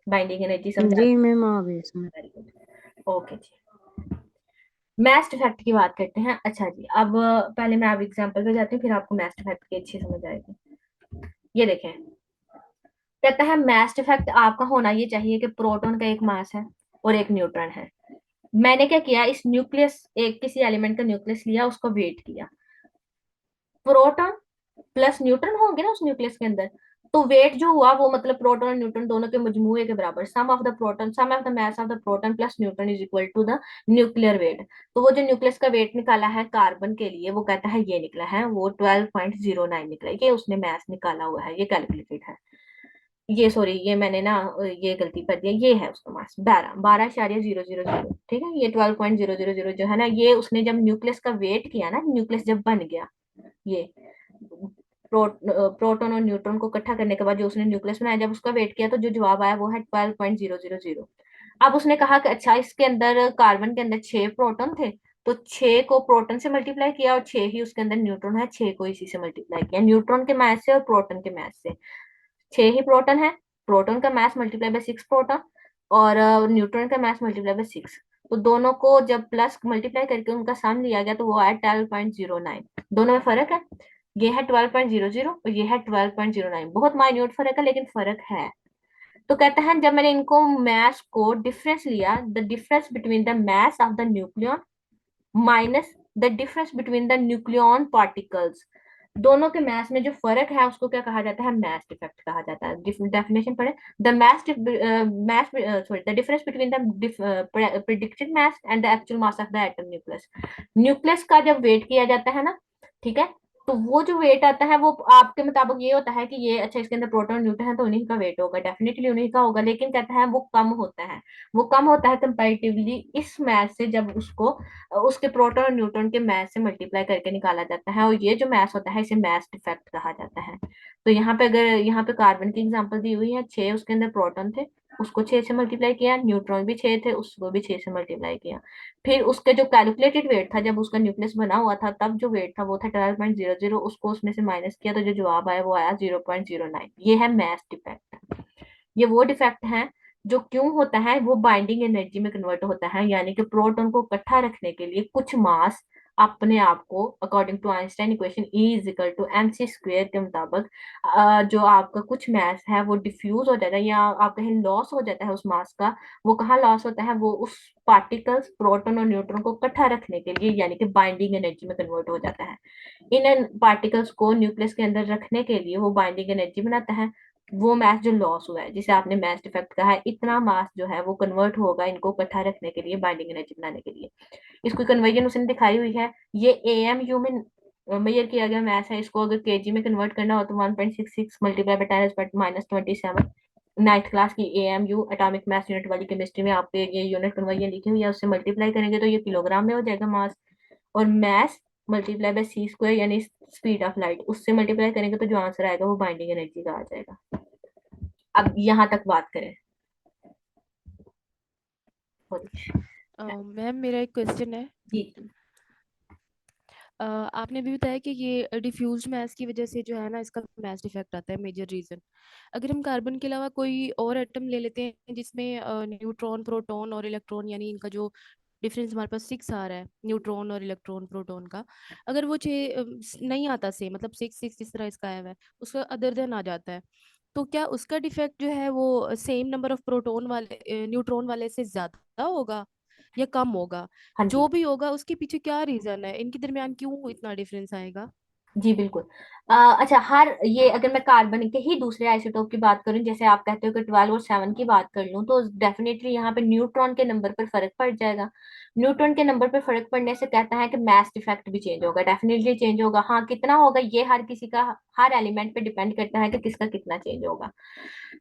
बाइंडिंग एनर्जी समझा? जी मैम आ गई इसमें। वेरी गुड, ओके जी। मैस इफेक्ट की बात करते हैं। अच्छा जी, अब पहले मैं आप एग्जांपल पे जाती हूँ, फिर आपको मैस इफेक्ट की अच्छी समझ आएगी। ये देखें, कहता है मैस इफेक्ट आपका होना ये चाहिए कि प्रोटॉन का एक मास है और एक न्यूट्रॉन है। मैंने क्या किया, इस न्यूक्लियस, एक किसी एलिमेंट का न्यूक्लियस लिया, उसको वेट किया, प्रोटॉन प्लस न्यूट्रॉन होंगे ना उस न्यूक्लियस के अंदर, तो वेट जो हुआ वो मतलब प्रोटॉन और न्यूट्रॉन दोनों के मजमूए के बराबर, sum of the mass of the proton plus neutron is equal to the nuclear weight. तो वो जो न्यूक्लियस का वेट निकाला है कार्बन के लिए, वो कहता है ये निकला है, वो 12.09 निकला है, ये उसने मास निकाला हुआ है, ये कैलकुलेटेड है। ये सॉरी, ये मैंने ना ये गलती कर दिया, ये है उसका मास 12.000, ठीक है। ये 12.000 जो है ना, ये उसने जब न्यूक्लियस का वेट किया ना, न्यूक्लियस जब बन गया, ये प्रोटॉन और न्यूट्रॉन को इकट्ठा करने के बाद जो उसने न्यूक्लियस बनाया, जब उसका वेट किया तो जो जवाब आया वो है 12.000। अब उसने कहा कि अच्छा, इसके अंदर कार्बन के अंदर 6 प्रोटॉन थे, तो 6 को प्रोटॉन से मल्टीप्लाई किया और 6 ही उसके अंदर न्यूट्रॉन है, 6 को इसी से मल्टीप्लाई किया, न्यूट्रॉन के मास से और प्रोटॉन के मास से। 6 ही प्रोटॉन है, प्रोटॉन का मास मल्टीप्लाई बाय 6 प्रोटॉन, और न्यूट्रॉन का मास मल्टीप्लाई बाय 6। तो दोनों को जब प्लस मल्टीप्लाई करके उनका सम लिया गया तो वो आया 12.09। दोनों में फर्क है, ये है 12.00 और ये है 12.09, बहुत माइन्यूट फर्क है लेकिन फर्क है। तो कहते हैं जब मैंने इनको मैस को डिफरेंस लिया, the difference between the mass of the nucleon minus the difference between the nucleon particles, दोनों के मैस में जो फर्क है उसको क्या कहा जाता है, मैस डिफेक्ट कहा जाता है। डेफिनेशन पढ़े, the mass sorry the difference between the predicted mass and the actual mass of the atom nucleus. Nucleus का जब वेट किया जाता है ना, ठीक है, तो वो जो वेट आता है वो आपके मुताबिक ये होता है कि ये अच्छा इसके अंदर प्रोटॉन न्यूट्रॉन है तो उन्हीं का वेट होगा, डेफिनेटली उन्हीं का होगा, लेकिन कहता है वो कम होता है, वो कम होता है कंपैरेटिवली इस मैथ से, जब उसको उसके प्रोटॉन और न्यूट्रॉन के मैस से मल्टीप्लाई करके निकाला जाता है, और ये जो मैस होता है इसे मैस डिफेक्ट कहा जाता है। तो यहाँ पे अगर यहाँ पे कार्बन की एग्जांपल दी हुई है, 6 उसके अंदर प्रोटॉन थे, उसको 6 से मल्टीप्लाई किया, न्यूट्रॉन भी 6 थे, उसको भी 6 से मल्टीप्लाई किया। फिर उसके जो कैलकुलेटेड वेट था जब उसका न्यूक्लियस बना हुआ था, तब जो वेट था वो था 12.00, उसको उसमें से माइनस किया तो जो जवाब आया वो आया 0.09। ये है मैस डिफेक्ट। ये वो डिफेक्ट है जो क्यों होता है, वो बाइंडिंग एनर्जी में कन्वर्ट होता है, यानी कि प्रोटॉन को इकट्ठा रखने के लिए कुछ मास अपने आप को according to Einstein equation E is equal to mc² के मुताबिक जो आपका कुछ मास है वो डिफ्यूज हो जाता है या आप कहें लॉस हो जाता है उस मास का। वो कहाँ लॉस होता है, वो उस पार्टिकल्स प्रोटॉन और न्यूट्रॉन को इकट्ठा रखने के लिए, यानी कि बाइंडिंग एनर्जी में कन्वर्ट हो जाता है। इन पार्टिकल्स को न्यूक्लियस के अंदर रखने के लिए वो बाइंडिंग एनर्जी बनाता है। वो मास जो लॉस हुआ है, जिसे आपने मास डिफेक्ट कहा है, इतना मास जो है वो कन्वर्ट होगा इनको इकट्ठा रखने के लिए, बाइंडिंग एनर्जी बनाने के लिए। इसको कन्वर्जन उसने दिखाई हुई है, ये AMU में मेजर किया गया मास है, इसको अगर केजी में कन्वर्ट करना हो तो 1.66 मल्टीप्लाई बाय 10⁻⁻27। नाइन्थ क्लास की AMU एटॉमिक मास यूनिट वाली केमिस्ट्री में आपको ये यूनिट कन्वर्जन लिखी हुई है, उससे मल्टीप्लाई करेंगे तो ये किलोग्राम में हो जाएगा मास, और मास मल्टीप्लाई बाय c² यानी स्पीड ऑफ लाइट, उससे मल्टीप्लाई करेंगे तो जो आंसर आएगा वो बाइंडिंग एनर्जी का आ जाएगा। अब यहाँ तक बात करें। मैम मेरा एक क्वेश्चन है। जी आपने भी बताया कि ये डिफ्यूज्ड मैस की वजह से जो है ना इसका मैस डिफेक्ट आता है, मेजर रीजन। अगर हम कार्बन के अलावा कोई और एटम ले लेते हैं जिसमें न्यूट्रॉन प्रोटॉन और इलेक्ट्रॉन यानी इनका जो डिफरेंस हमारे पास 6 आ रहा है, न्यूट्रॉन और इलेक्ट्रॉन प्रोटॉन का, अगर वो 6 नहीं आता से मतलब 6 6 जिस तरह इसका आया हुआ है उसका अदर देन आ जाता है, तो क्या उसका डिफेक्ट जो है वो सेम नंबर ऑफ प्रोटॉन वाले न्यूट्रॉन वाले से ज्यादा होगा या कम होगा? हाँ जी, जो भी होगा उसके पीछे क्या रीजन है, इनके दरमियान क्यों इतना डिफरेंस आएगा? जी बिल्कुल। अच्छा, हर ये अगर मैं कार्बन के ही दूसरे आइसोटोप की बात करूं, जैसे आप कहते हो कि 12 और 7 की बात कर लूं, तो डेफिनेटली यहाँ पे न्यूट्रॉन के नंबर पर फर्क पड़ जाएगा। न्यूट्रॉन के नंबर पर फर्क पड़ने से कहता है कि मास डिफेक्ट भी चेंज होगा, डेफिनेटली चेंज होगा। हाँ, कितना होगा ये हर किसी का, हर एलिमेंट पे डिपेंड करता है कि किसका कितना चेंज होगा,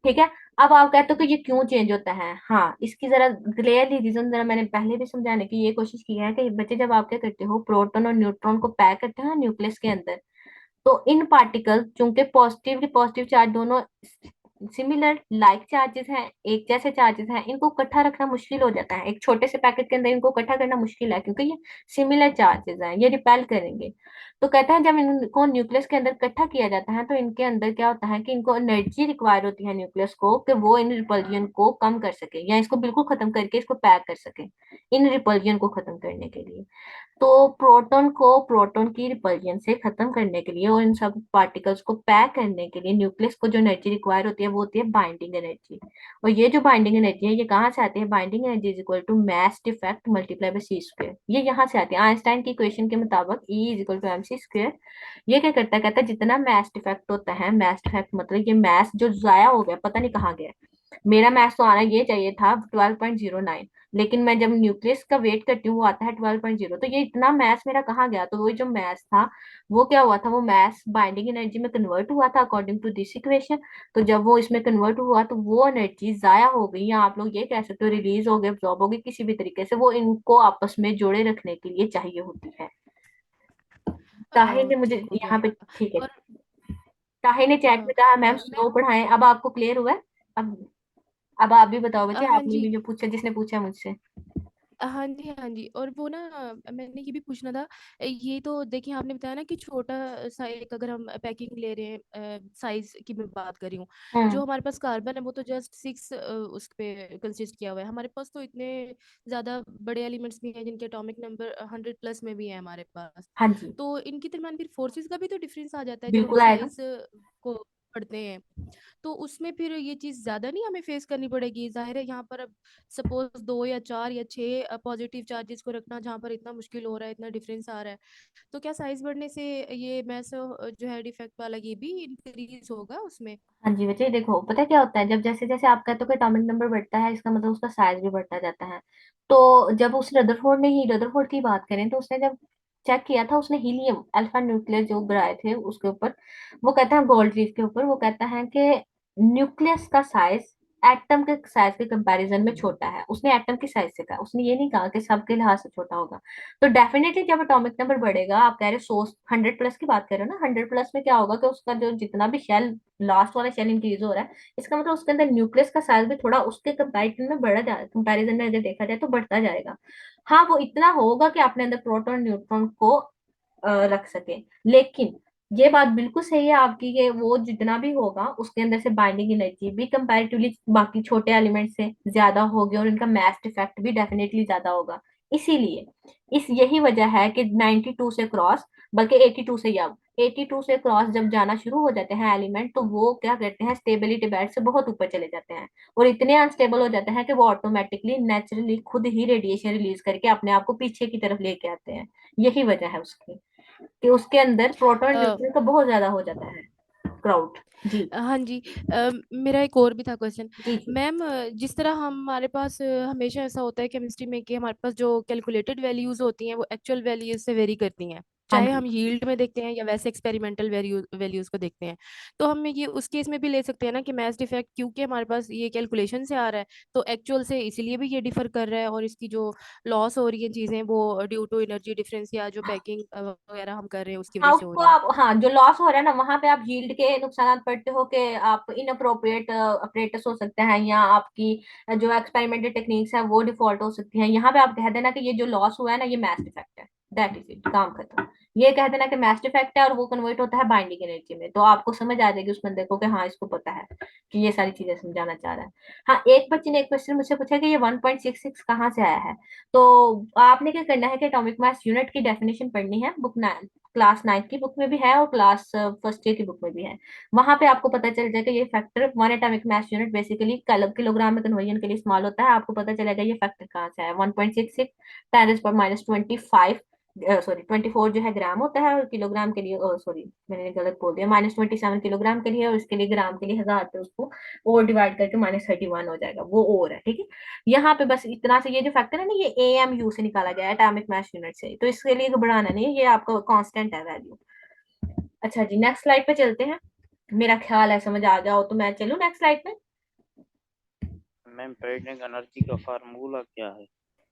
ठीक है। अब आप कहते हो कि ये क्यों चेंज होता है, हाँ इसकी जरा क्लियरली रीजन जरा मैंने पहले भी समझाने की ये कोशिश की है कि बच्चे जब आप क्या करते हो, प्रोटॉन और न्यूट्रॉन को पैक करते हो न्यूक्लियस के अंदर, तो इन पार्टिकल्स चूंकि पॉजिटिवली पॉजिटिव चार्ज दोनों सिमिलर लाइक चार्जेस हैं, एक जैसे चार्जेस हैं, इनको इकट्ठा रखना मुश्किल हो जाता है, एक छोटे से पैकेट के अंदर इनको इकट्ठा करना मुश्किल है क्योंकि ये सिमिलर चार्जेस हैं, ये रिपेल करेंगे। तो कहते हैं जब इनको न्यूक्लियस के अंदर इकट्ठा किया जाता है तो इनके अंदर क्या होता है कि इनको एनर्जी रिक्वायर होती है न्यूक्लियस को, कि वो इन रिपल्जन को कम कर सके या इसको बिल्कुल खत्म करके इसको पैक कर सके, इन रिपल्जन को खत्म करने के लिए। तो प्रोटॉन को प्रोटॉन की रिपल्जन से खत्म करने के लिए और इन सब पार्टिकल्स को पैक करने के लिए न्यूक्लियस को जो एनर्जी रिक्वायर होती है वो होती है बाइंडिंग एनर्जी। और ये जो बाइंडिंग एनर्जी है ये कहाँ से आती है? Binding energy is equal to mass defect multiply by C square. ये यहाँ से आती है आइंस्टाइन की इक्वेशन के मुताबिक, E is equal to M C square. ये क्या करता है? कहता है जितना मास डिफेक्ट होता है, मास डिफेक्ट मतलब ये मास जो जाया हो गया, पता नहीं कहाँ गया। मेरा मैथ्स तो आना ये चाहिए था 12.09, लेकिन मैं जब न्यूक्लियस का वेट करती हूँ वो आता है 12.0। तो ये इतना मैथ्स मेरा कहाँ गया? तो वो जो मैथ्स था वो क्या हुआ था? वो मैथ्स बाइंडिंग एनर्जी में कन्वर्ट हुआ था अकॉर्डिंग टू दिस इक्वेशन। तो जब वो इसमें कन्वर्ट हुआ तो वो एनर्जी जाया हो गई, या आप लोग ये कह सकते हो रिलीज हो गई, अब्सॉर्ब हो गई, किसी भी तरीके से वो इनको आपस में जोड़े रखने के लिए चाहिए होती है। ताहिर ने मुझे हो यहाँ गया। पे, ठीक है, और ताहिर ने चैट में कहा मैम स्लो मैम, पढ़ाएं। अब आपको क्लियर हुआ है? अब आप भी बताओ बच्चे, हाँ आपने जी, भी जो पूछा, जिसने पूछा मुझसे। हाँ जी, हाँ जी। और वो ना, मैंने ये भी पूछना था, ये तो देखिए आपने बताया ना कि छोटा सा एक, अगर हम पैकिंग ले रहे हैं, साइज की मैं बात कर रही हूँ, हम्म। जो हमारे पास कार्बन है वो तो जस्ट 6 उस पे कंसिस्ट किया हुआ है। हमारे पास तो इतने ज्यादा बड़े एलिमेंट्स भी हैं जिनके एटॉमिक नंबर 100 प्लस में भी है हमारे पास। हाँ जी, तो इनके दरम्यान फिर फोर्सेस का भी तो डिफरेंस आ जाता है जब हम बिल्कुल आएगा। साइज को पढ़ते हैं। तो उसमें फिर ये चीज ज्यादा नहीं हमें फेस करनी पड़ेगी? जाहिर है यहाँ पर अब सपोज 2 या 4 या 6 पॉजिटिव चार्जेस को रखना जहाँ पर इतना मुश्किल हो रहा है, इतना डिफरेंस आ रहा है, तो क्या साइज बढ़ने से ये मैस जो है डिफेक्ट वाला ये भी इंक्रीज होगा उसमें? हाँ जी बच्चे, देखो पता है क्या होता है, जब जैसे जैसे आपका तो एटॉमिक नंबर बढ़ता है, इसका मतलब उसका साइज भी बढ़ता जाता है। तो जब उस रदरफोर्ड ने ही, रदरफोर्ड की बात करें तो उसने जब चेक किया था, उसने हीलियम अल्फा न्यूक्लियस जो बनाए थे उसके ऊपर, वो कहता है गोल्ड लीफ के ऊपर, वो कहता है कि न्यूक्लियस का साइज एटम के साइज के कंपैरिजन में छोटा है। उसने एटम की साइज से कहा, उसने ये नहीं कहा कि सबके लिहाज से छोटा होगा। तो डेफिनेटली जब एटॉमिक नंबर बढ़ेगा, आप कह रहे हो 100 प्लस की बात कर रहे हो ना, 100 प्लस में क्या होगा कि उसका जो जितना भी शेल, लास्ट वाला शेल इंक्रीज हो रहा है, इसका मतलब उसके अंदर न्यूक्लियस का साइज भी थोड़ा उसके कंपैरिजन में बढ़ा जा, कंपैरिजन में अगर देखा जाए तो बढ़ता जाएगा। हाँ वो इतना होगा कि अपने अंदर प्रोटॉन न्यूट्रॉन को रख सके। लेकिन ये बात बिल्कुल सही है आपकी कि वो जितना भी होगा उसके अंदर से बाइंडिंग एनर्जी भी कंपैरेटिवली बाकी छोटे एलिमेंट से ज्यादा होगी, और इनका मास इफेक्ट भी डेफिनेटली ज्यादा होगा। इसीलिए इस यही वजह है कि 92 से क्रॉस, बल्कि 82 से, या 82 से क्रॉस जब जाना शुरू हो जाते हैं एलिमेंट, तो वो क्या करते हैं, स्टेबिलिटी बैंड से बहुत ऊपर चले जाते हैं, और इतने अनस्टेबल हो जाते हैं कि वो ऑटोमेटिकली नेचुरली खुद ही रेडिएशन रिलीज करके अपने आप को पीछे की तरफ लेके आते हैं। यही वजह है उसकी कि उसके अंदर प्रोटॉन न्यूट्रॉन का बहुत ज्यादा हो जाता है क्राउड। जी हाँ जी। मेरा एक और भी था क्वेश्चन। जी जी। मैम, जिस तरह हमारे पास हमेशा ऐसा होता है केमिस्ट्री में कि हमारे पास जो कैलकुलेटेड वैल्यूज होती हैं वो एक्चुअल वैल्यूज से वेरी करती हैं, हाँ चाहे जी। हम यील्ड में देखते हैं या वैसे एक्सपेरिमेंटल वैल्यूज को देखते हैं। तो हम ये उस केस में भी ले सकते हैं ना कि मैथ डिफेक्ट क्योंकि हमारे पास ये कैलकुलेशन से आ रहा है, तो एक्चुअल से इसीलिए भी ये डिफर कर रहा है, और इसकी जो लॉस हो रही है चीजें वो ड्यू टू एनर्जी डिफरेंस या जो पैकिंग वगैरह हम कर रहे हैं उसकी हाँ वजह से हो उसको रही है। आप, हाँ जो लॉस हो रहा है ना, वहां पे आप यील्ड के नुकसान पड़ते हो कि आप इनअप्रोप्रिएट ऑपरेटर्स हो सकते हैं, या आपकी जो एक्सपेरिमेंटल टेक्निक्स है वो डिफॉल्ट हो सकती हैं। यहाँ पे आप कह देना कि ये जो लॉस हुआ है ना ये मैथ इफेक्ट है, दैट इज इट, काम खत्म। ये कह देना कि मैथ इफेक्ट है और वो कन्वर्ट होता है बाइंडिंग एनर्जी में, तो आपको समझ आ जाएगी उस बंदे को कि हाँ इसको पता है कि ये सारी चीजें समझाना चाह रहा है। हाँ एक बच्चे ने एक क्वेश्चन मुझसे पूछा कि ये 1.66 कहाँ से आया है। तो आपने क्या करना है कि एटॉमिक मास यूनिट की डेफिनेशन पढ़नी है, बुक क्लास 9 की बुक में भी है और क्लास फर्स्ट ईयर की बुक में भी है। वहां पे आपको पता चल जाएगा ये factor, one atomic mass unit basically kilogram में कन्वर्जन के लिए इस्तेमाल होता है। आपको पता चलेगा ये फैक्टर कहाँ से है। 1.66 10⁻25, सॉरी 24 जो है ग्राम होता है, और किलोग्राम के लिए, सॉरी मैंने गलत बोल दिया, -27 किलोग्राम के लिए, और इसके लिए ग्राम के लिए 1000 पे उसको और डिवाइड करके -31 हो जाएगा, वो और है, ठीक है। यहाँ पे बस इतना से, ये जो फैक्टर है ना ये AMU से निकाला गया है, एटॉमिक मास यूनिट से, तो इसके लिए घबराना नहीं है, ये आपका कांस्टेंट है वैल्यू। अच्छा जी नेक्स्ट स्लाइड पे चलते हैं। मेरा ख्याल है समझ आ जाओ, तो मैं चलूँ नेक्स्ट स्लाइड पे। मैम बाइंडिंग एनर्जी का फार्मूला क्या है?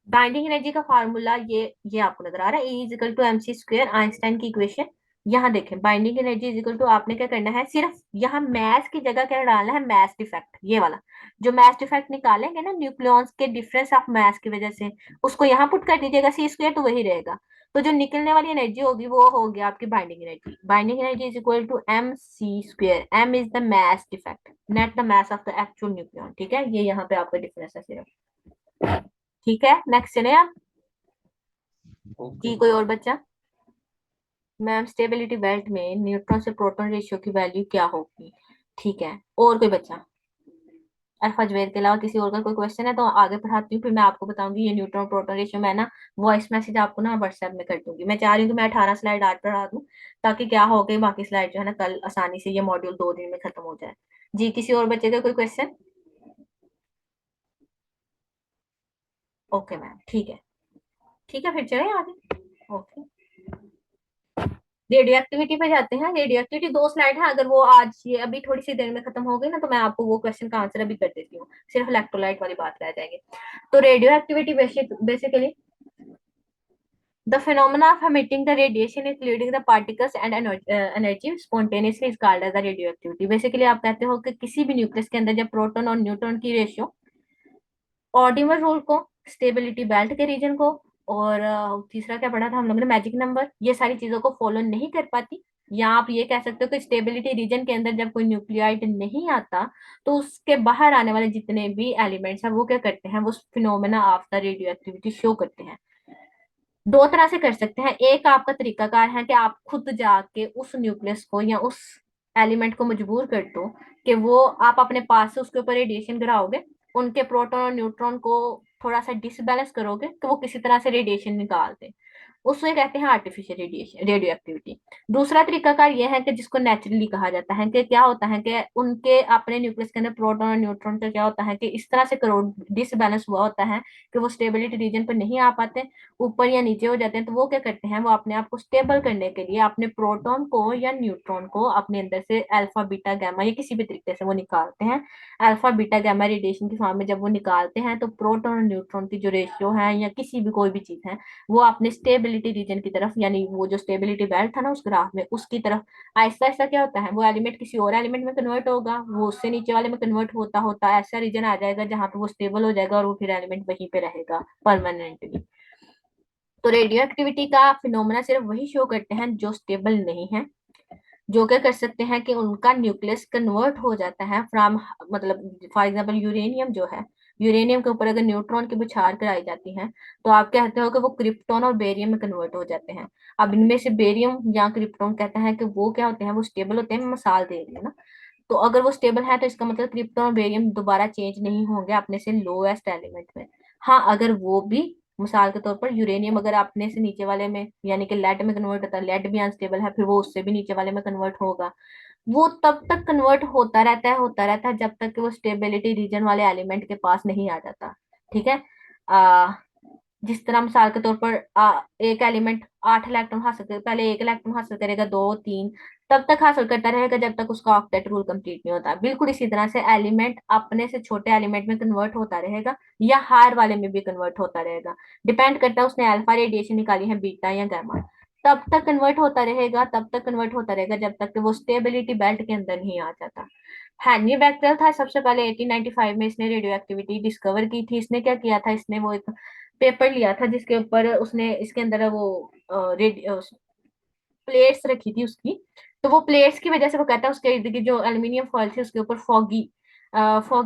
बाइंडिंग एनर्जी का फार्मूला ये आपको नजर आ रहा है, E is equal to M C square, Einstein की इक्वेशन। यहाँ देखें binding energy is equal to, आपने क्या करना है, सिर्फ यहाँ मैस की जगह क्या डालना है, मैस डिफेक्ट, ये वाला जो मैस डिफेक्ट निकालेंगे ना न्यूक्लियॉन्स के डिफरेंस ऑफ मैस की वजह से, उसको यहाँ पुट कर दीजिएगा, सी स्क्वायर तो वही रहेगा। तो जो निकलने वाली एनर्जी होगी वो होगी आपकी binding energy. Binding energy is equal to M C square, M is the mass defect, net the mass of the actual nucleon, ठीक है, ये यहाँ पे आपका डिफरेंस है सिर्फ। ठीक है नेक्स्ट चले आप। ओके। जी कोई और बच्चा? मैम स्टेबिलिटी बेल्ट में न्यूट्रॉन से प्रोटॉन रेशियो की वैल्यू क्या होगी? ठीक है, और कोई बच्चा? अल्फा जवेद के अलावा किसी और का कोई क्वेश्चन है तो आगे पढ़ाती हूँ, फिर मैं आपको बताऊंगी ये न्यूट्रॉन प्रोटॉन रेशियो। मैं ना वॉइस मैसेज आपको ना व्हाट्सएप में कर दूंगी। मैं चाह रही हूँ कि मैं 18 स्लाइड आज पढ़ा दूँ, ताकि क्या हो गई बाकी स्लाइड जो है ना कल आसानी से ये मॉड्यूल 2 दिन में खत्म हो जाए। जी, किसी और बच्चे का कोई क्वेश्चन? ओके मैम, ठीक है। ठीक है, फिर चले आगे। ओके, रेडियो एक्टिविटी पे जाते हैं। रेडियो एक्टिविटी 2 स्लाइड है, अगर वो आज ये अभी थोड़ी सी देर में खत्म हो गई ना तो मैं आपको वो क्वेश्चन का आंसर अभी कर देती हूँ, सिर्फ इलेक्ट्रोलाइट वाली बात रह जाएगी। तो radio activity basically the phenomena of emitting the radiation including the particles and energy spontaneously is called as the radioactivity। Basically आप कहते हो कि किसी भी न्यूक्लियस के अंदर जब प्रोटॉन और न्यूट्रॉन की रेशियो ऑर्डिनल रूल को, स्टेबिलिटी बेल्ट के रीजन को, और तीसरा क्या पढ़ा था हम लोगों ने, मैजिक नंबर, ये सारी चीजों को फॉलो नहीं कर पाती, या आप ये कह सकते हो कि स्टेबिलिटी रीजन के अंदर जब कोई न्यूक्लियाइड नहीं आता तो उसके बाहर आने वाले जितने भी एलिमेंट्स हैं वो क्या करते हैं, वो phenomena of the radio activity show करते हैं। 2 तरह से कर सकते हैं। एक आपका तरीकाकार है कि आप खुद जाके उस न्यूक्लियस को या उस एलिमेंट को मजबूर कर दो कि वो, आप अपने पास से उसके ऊपर रेडिएशन गिराओगे, उनके प्रोटॉन और न्यूट्रॉन को थोड़ा सा डिसबैलेंस करोगे कि वो किसी तरह से रेडिएशन निकाल दे, उसको कहते हैं आर्टिफिशियल रेडिएशन, रेडियो एक्टिविटी। दूसरा तरीकाकार यह है कि जिसको नेचुरली कहा जाता है, कि क्या होता है कि उनके अपने न्यूक्लियस के अंदर प्रोटॉन और न्यूट्रॉन का क्या होता है कि इस तरह से डिसबैलेंस हुआ होता है कि वो स्टेबिलिटी रीजन पर नहीं आ पाते, ऊपर या नीचे हो जाते हैं। तो वो क्या करते हैं, वो अपने आप को स्टेबल करने के लिए अपने प्रोटॉन को या न्यूट्रॉन को अपने अंदर से अल्फा बीटा गामा या किसी भी तरीके से वो निकालते हैं। अल्फा बीटा गामा रेडिएशन की फॉर्म में जब वो निकालते हैं तो प्रोटॉन और न्यूट्रॉन की जो रेशियो है या किसी भी कोई भी चीज है वो अपने स्टेबिलिटी रीजन की तरफ, यानी वो जो स्टेबिलिटी बेल्ट था ना उस ग्राफ में, उसकी तरफ आहिस्ता आहिस्ता क्या होता है, वो एलिमेंट किसी और एलिमेंट में कन्वर्ट होगा, वो उससे नीचे वाले में कन्वर्ट होता होता ऐसा रीजन आ जाएगा जहां पे वो स्टेबल हो जाएगा और वो फिर एलिमेंट वहीं पे रहेगा परमानेंटली। तो रेडियो एक्टिविटी का फिनोमेना सिर्फ वही शो करते हैं जो स्टेबल नहीं है, जो क्या कर सकते हैं कि उनका न्यूक्लियस कन्वर्ट हो जाता है फ्रॉम, मतलब फॉर एग्जांपल यूरेनियम जो है, यूरेनियम के ऊपर अगर न्यूट्रॉन की बौछार कराई जाती है तो आप कहते हो कि वो क्रिप्टॉन और बेरियम में कन्वर्ट हो जाते हैं। अब इनमें से बेरियम या क्रिप्टॉन कहता है कि वो क्या होते हैं, वो स्टेबल होते हैं, मैं मिसाल दे रही हूँ ना। तो अगर वो स्टेबल है तो इसका मतलब क्रिप्टॉन और बेरियम दोबारा चेंज नहीं होंगे अपने से लोएस्ट एलिमेंट में। हाँ, अगर वो भी, मिसाल के तौर पर यूरेनियम अगर अपने से नीचे वाले में यानी कि लेड में कन्वर्ट होता है, लेड भी अनस्टेबल है, फिर वो उससे भी नीचे वाले में कन्वर्ट होगा, वो तब तक कन्वर्ट होता रहता है जब तक कि वो स्टेबिलिटी रीजन वाले एलिमेंट के पास नहीं आ जाता। ठीक है। आ, जिस तरह मिसाल के तौर पर एक एलिमेंट 8 इलेक्ट्रॉन हासिल कर, पहले 1 इलेक्ट्रॉन हासिल करेगा, 2 3, तब तक हासिल करता रहेगा जब तक उसका ऑक्टेट रूल कंप्लीट नहीं होता। बिल्कुल इसी तरह से एलिमेंट अपने से छोटे एलिमेंट में कन्वर्ट होता रहेगा या हार वाले में भी कन्वर्ट होता रहेगा, डिपेंड करता है उसने अल्फा रेडिएशन निकाली है बीटा या गामा, तब तक कन्वर्ट होता रहेगा, तब तक कन्वर्ट होता रहेगा जब तक कि वो स्टेबिलिटी बेल्ट के अंदर नहीं आ जाता। हेनरी बैक्टेल था सबसे पहले 1895 में, इसने रेडियो एक्टिविटी डिस्कवर की थी। इसने क्या किया था, इसने वो एक पेपर लिया था जिसके ऊपर उसने इसके अंदर वो प्लेट्स रखी थी उसकी। तो वो प्लेट्स की वजह से वो कहता है उसके इर्द गिर्द जो एल्यूमिनियम फॉइल थी उसके ऊपर फॉगी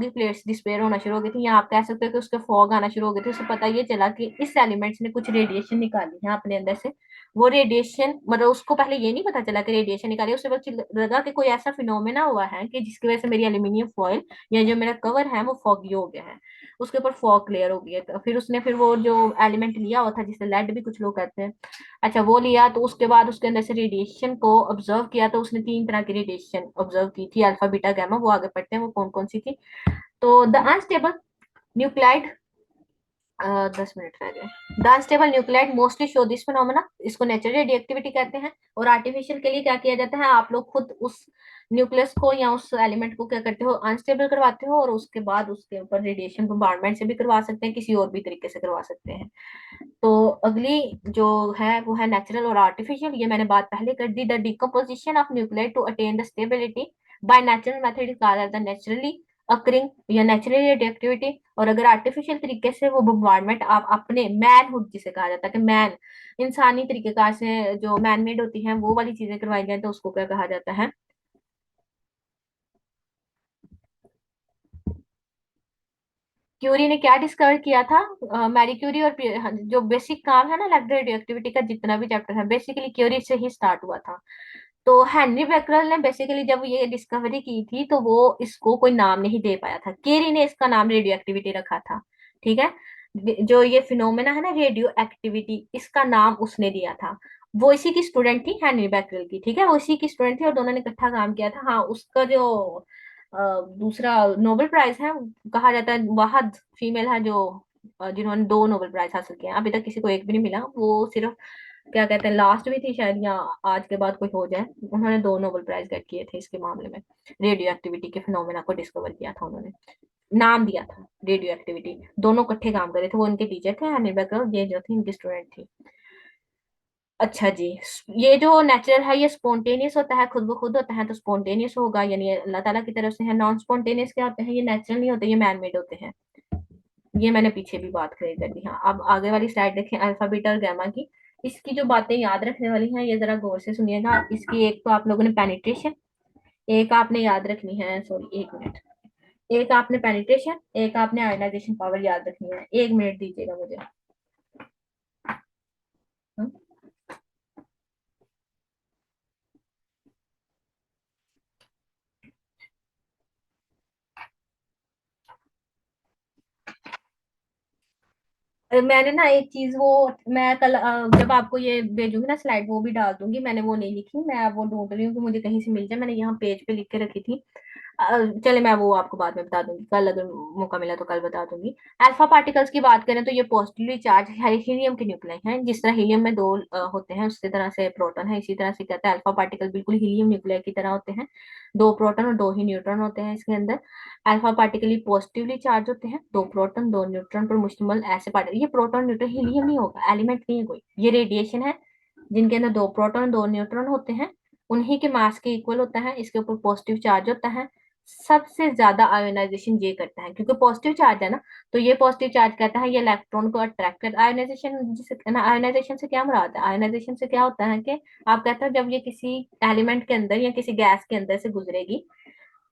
प्लेट्स डिस्पेयर होना शुरू हो गई थी, या आप कह सकते हो कि उसके फॉग आना शुरू हो गए थे। उसे पता ये चला कि इस एलिमेंट्स ने कुछ रेडिएशन निकाली है अपने अंदर से। वो रेडिएशन, मतलब उसको पहले ये नहीं पता चला कि रेडिएशन निकाली, उसे बस लगा कि कोई ऐसा फिनोमेना हुआ है कि जिसकी वजह से मेरी एल्यूमिनियम फॉइल या जो मेरा कवर है वो फॉगी हो गया है, उसके ऊपर फॉग क्लियर हो गया। तो फिर उसने फिर वो जो एलिमेंट लिया हुआ था जिसे लेड भी कुछ लोग कहते हैं, अच्छा वो लिया, तो उसके बाद उसके अंदर से रेडिएशन को ऑब्जर्व किया। तो उसने 3 तरह की रेडिएशन ऑब्जर्व की थी, अल्फा बीटा गामा, वो आगे पढ़ते हैं वो कौन कौन सी थी। तो द अनस्टेबल न्यूक्लाइड, 10 मिनट रह गए। The unstable nuclide mostly show this phenomena, इसको नेचुरल रेडियोएक्टिविटी कहते हैं। और आर्टिफिशियल के लिए क्या किया जाता है, आप लोग खुद उस न्यूक्लियस को या उस एलिमेंट को क्या करते हो, अनस्टेबल करवाते हो, और उसके बाद उसके ऊपर रेडिएशन बम्बार्डमेंट से भी करवा सकते हैं, किसी और भी तरीके से करवा सकते हैं। तो अगली जो है वो है नेचुरल और आर्टिफिशियल, ये मैंने बात पहले कर दी। The decomposition of nuclear to attain the stability by natural method is called the naturally occurring या नेचुरल रेडियोएक्टिविटी। और अगर आर्टिफिशियल तरीके से वो बम्बार्डमेंट आप अपने मैनहुड जिसे कहा जाता है कि मैन, इंसानी तरीकेकार से जो मैन मेड होती हैं वो वाली चीजें करवाई जाए तो उसको क्या कहा जाता है। क्यूरी ने क्या डिस्कवर किया था, मैरी क्यूरी, और जो बेसिक काम है ना इलेक्ट्रो रेडियोएक्टिविटी का जितना भी चैप्टर है बेसिकली क्यूरी से ही स्टार्ट हुआ था। तो हेनरी बेकरल ने बेसिकली जब ये डिस्कवरी की थी तो वो इसको कोई नाम नहीं दे पाया था। केरी ने इसका नाम रेडियो एक्टिविटी रखा था। ठीक है, जो ये फिनोमेना है ना रेडियो एक्टिविटी, इसका नाम उसने दिया था। वो इसी की स्टूडेंट थी, हेनरी बेकरल की। ठीक है, वो इसी की स्टूडेंट थी और दोनों ने इकट्ठा काम किया था। हाँ, उसका जो दूसरा नोबेल प्राइज है, कहा जाता है वाहद फीमेल है जो जिन्होंने 2 नोबेल प्राइज हासिल किए हैं। अभी तक किसी को एक भी नहीं मिला। वो सिर्फ क्या कहते हैं लास्ट में थी शायद, या आज के बाद कोई हो जाए। उन्होंने 2 नोबेल प्राइज गेट किए थे इसके मामले में। रेडियो एक्टिविटी के फिनोमेना को डिस्कवर किया था उन्होंने, नाम दिया था रेडियो एक्टिविटी। दोनों इकट्ठे काम करे थे। वो इनके टीचर थे हेनरी बेकर, ये जो थी इनकी स्टूडेंट थी। अच्छा जी, ये जो नेचुरल है ये स्पॉन्टेनियस होता है, खुद ब खुद होता है तो स्पॉन्टेनियस होगा, यानी ये अल्लाह ताला की तरफ से है। नॉन स्पॉन्टेनियस क्या होते हैं? ये नेचुरल नहीं होते, ये मैन मेड होते हैं। ये मैंने पीछे भी बात करी कर दी। हाँ, अब आगे वाली स्लाइड देखें, अल्फा बीटा और गामा की। इसकी जो बातें याद रखने वाली हैं ये जरा गौर से सुनिएगा। इसकी एक तो आप लोगों ने पेनिट्रेशन, एक आपने याद रखनी है, सॉरी 1 मिनट, एक आपने पेनिट्रेशन, एक आपने आयनाइजेशन पावर याद रखनी है। 1 मिनट दीजिएगा मुझे। हम्म। मैंने ना एक चीज वो, मैं कल जब आपको ये भेजूंगी ना स्लाइड, वो भी डाल दूंगी। मैंने वो नहीं लिखी, मैं अब वो ढूंढ रही हूँ कि मुझे कहीं से मिल जाए। मैंने यहाँ पेज पे लिख के रखी थी। चले, मैं वो आपको बाद में बता दूंगी, कल अगर मौका मिला तो कल बता दूंगी। अल्फा पार्टिकल्स की बात करें तो ये पॉजिटिवली चार्ज हीलियम के न्यूक्लियस हैं। जिस तरह हीलियम में 2 होते हैं, उसी तरह से प्रोटॉन है। इसी तरह से कहते हैं अल्फा पार्टिकल बिल्कुल हीलियम न्यूक्लियर की तरह होते हैं। 2 प्रोटॉन और 2 ही न्यूट्रॉन होते हैं इसके अंदर। अल्फा पार्टिकल पॉजिटिवली चार्ज होते हैं, 2 प्रोटॉन 2 न्यूट्रॉन पर मुश्तमिल ऐसे पार्टिकल। ये प्रोटॉन न्यूट्रॉन हीलियम नहीं होगा, एलिमेंट नहीं है कोई, ये रेडिएशन है जिनके अंदर 2 प्रोटॉन 2 न्यूट्रॉन होते हैं। उन्हीं के मास के इक्वल होता है। इसके ऊपर पॉजिटिव चार्ज होता है। सबसे ज्यादा आयोनाइजेशन ये करता है क्योंकि पॉजिटिव चार्ज है ना। तो ये पॉजिटिव चार्ज कहता है ये इलेक्ट्रॉन को अट्रैक्ट करता है। आयोनाइजेशन जिसे आयोनाइजेशन से क्या मुराद है? आयोनाइजेशन से क्या होता है कि आप कहते हो जब ये किसी एलिमेंट के अंदर या किसी गैस के अंदर से गुजरेगी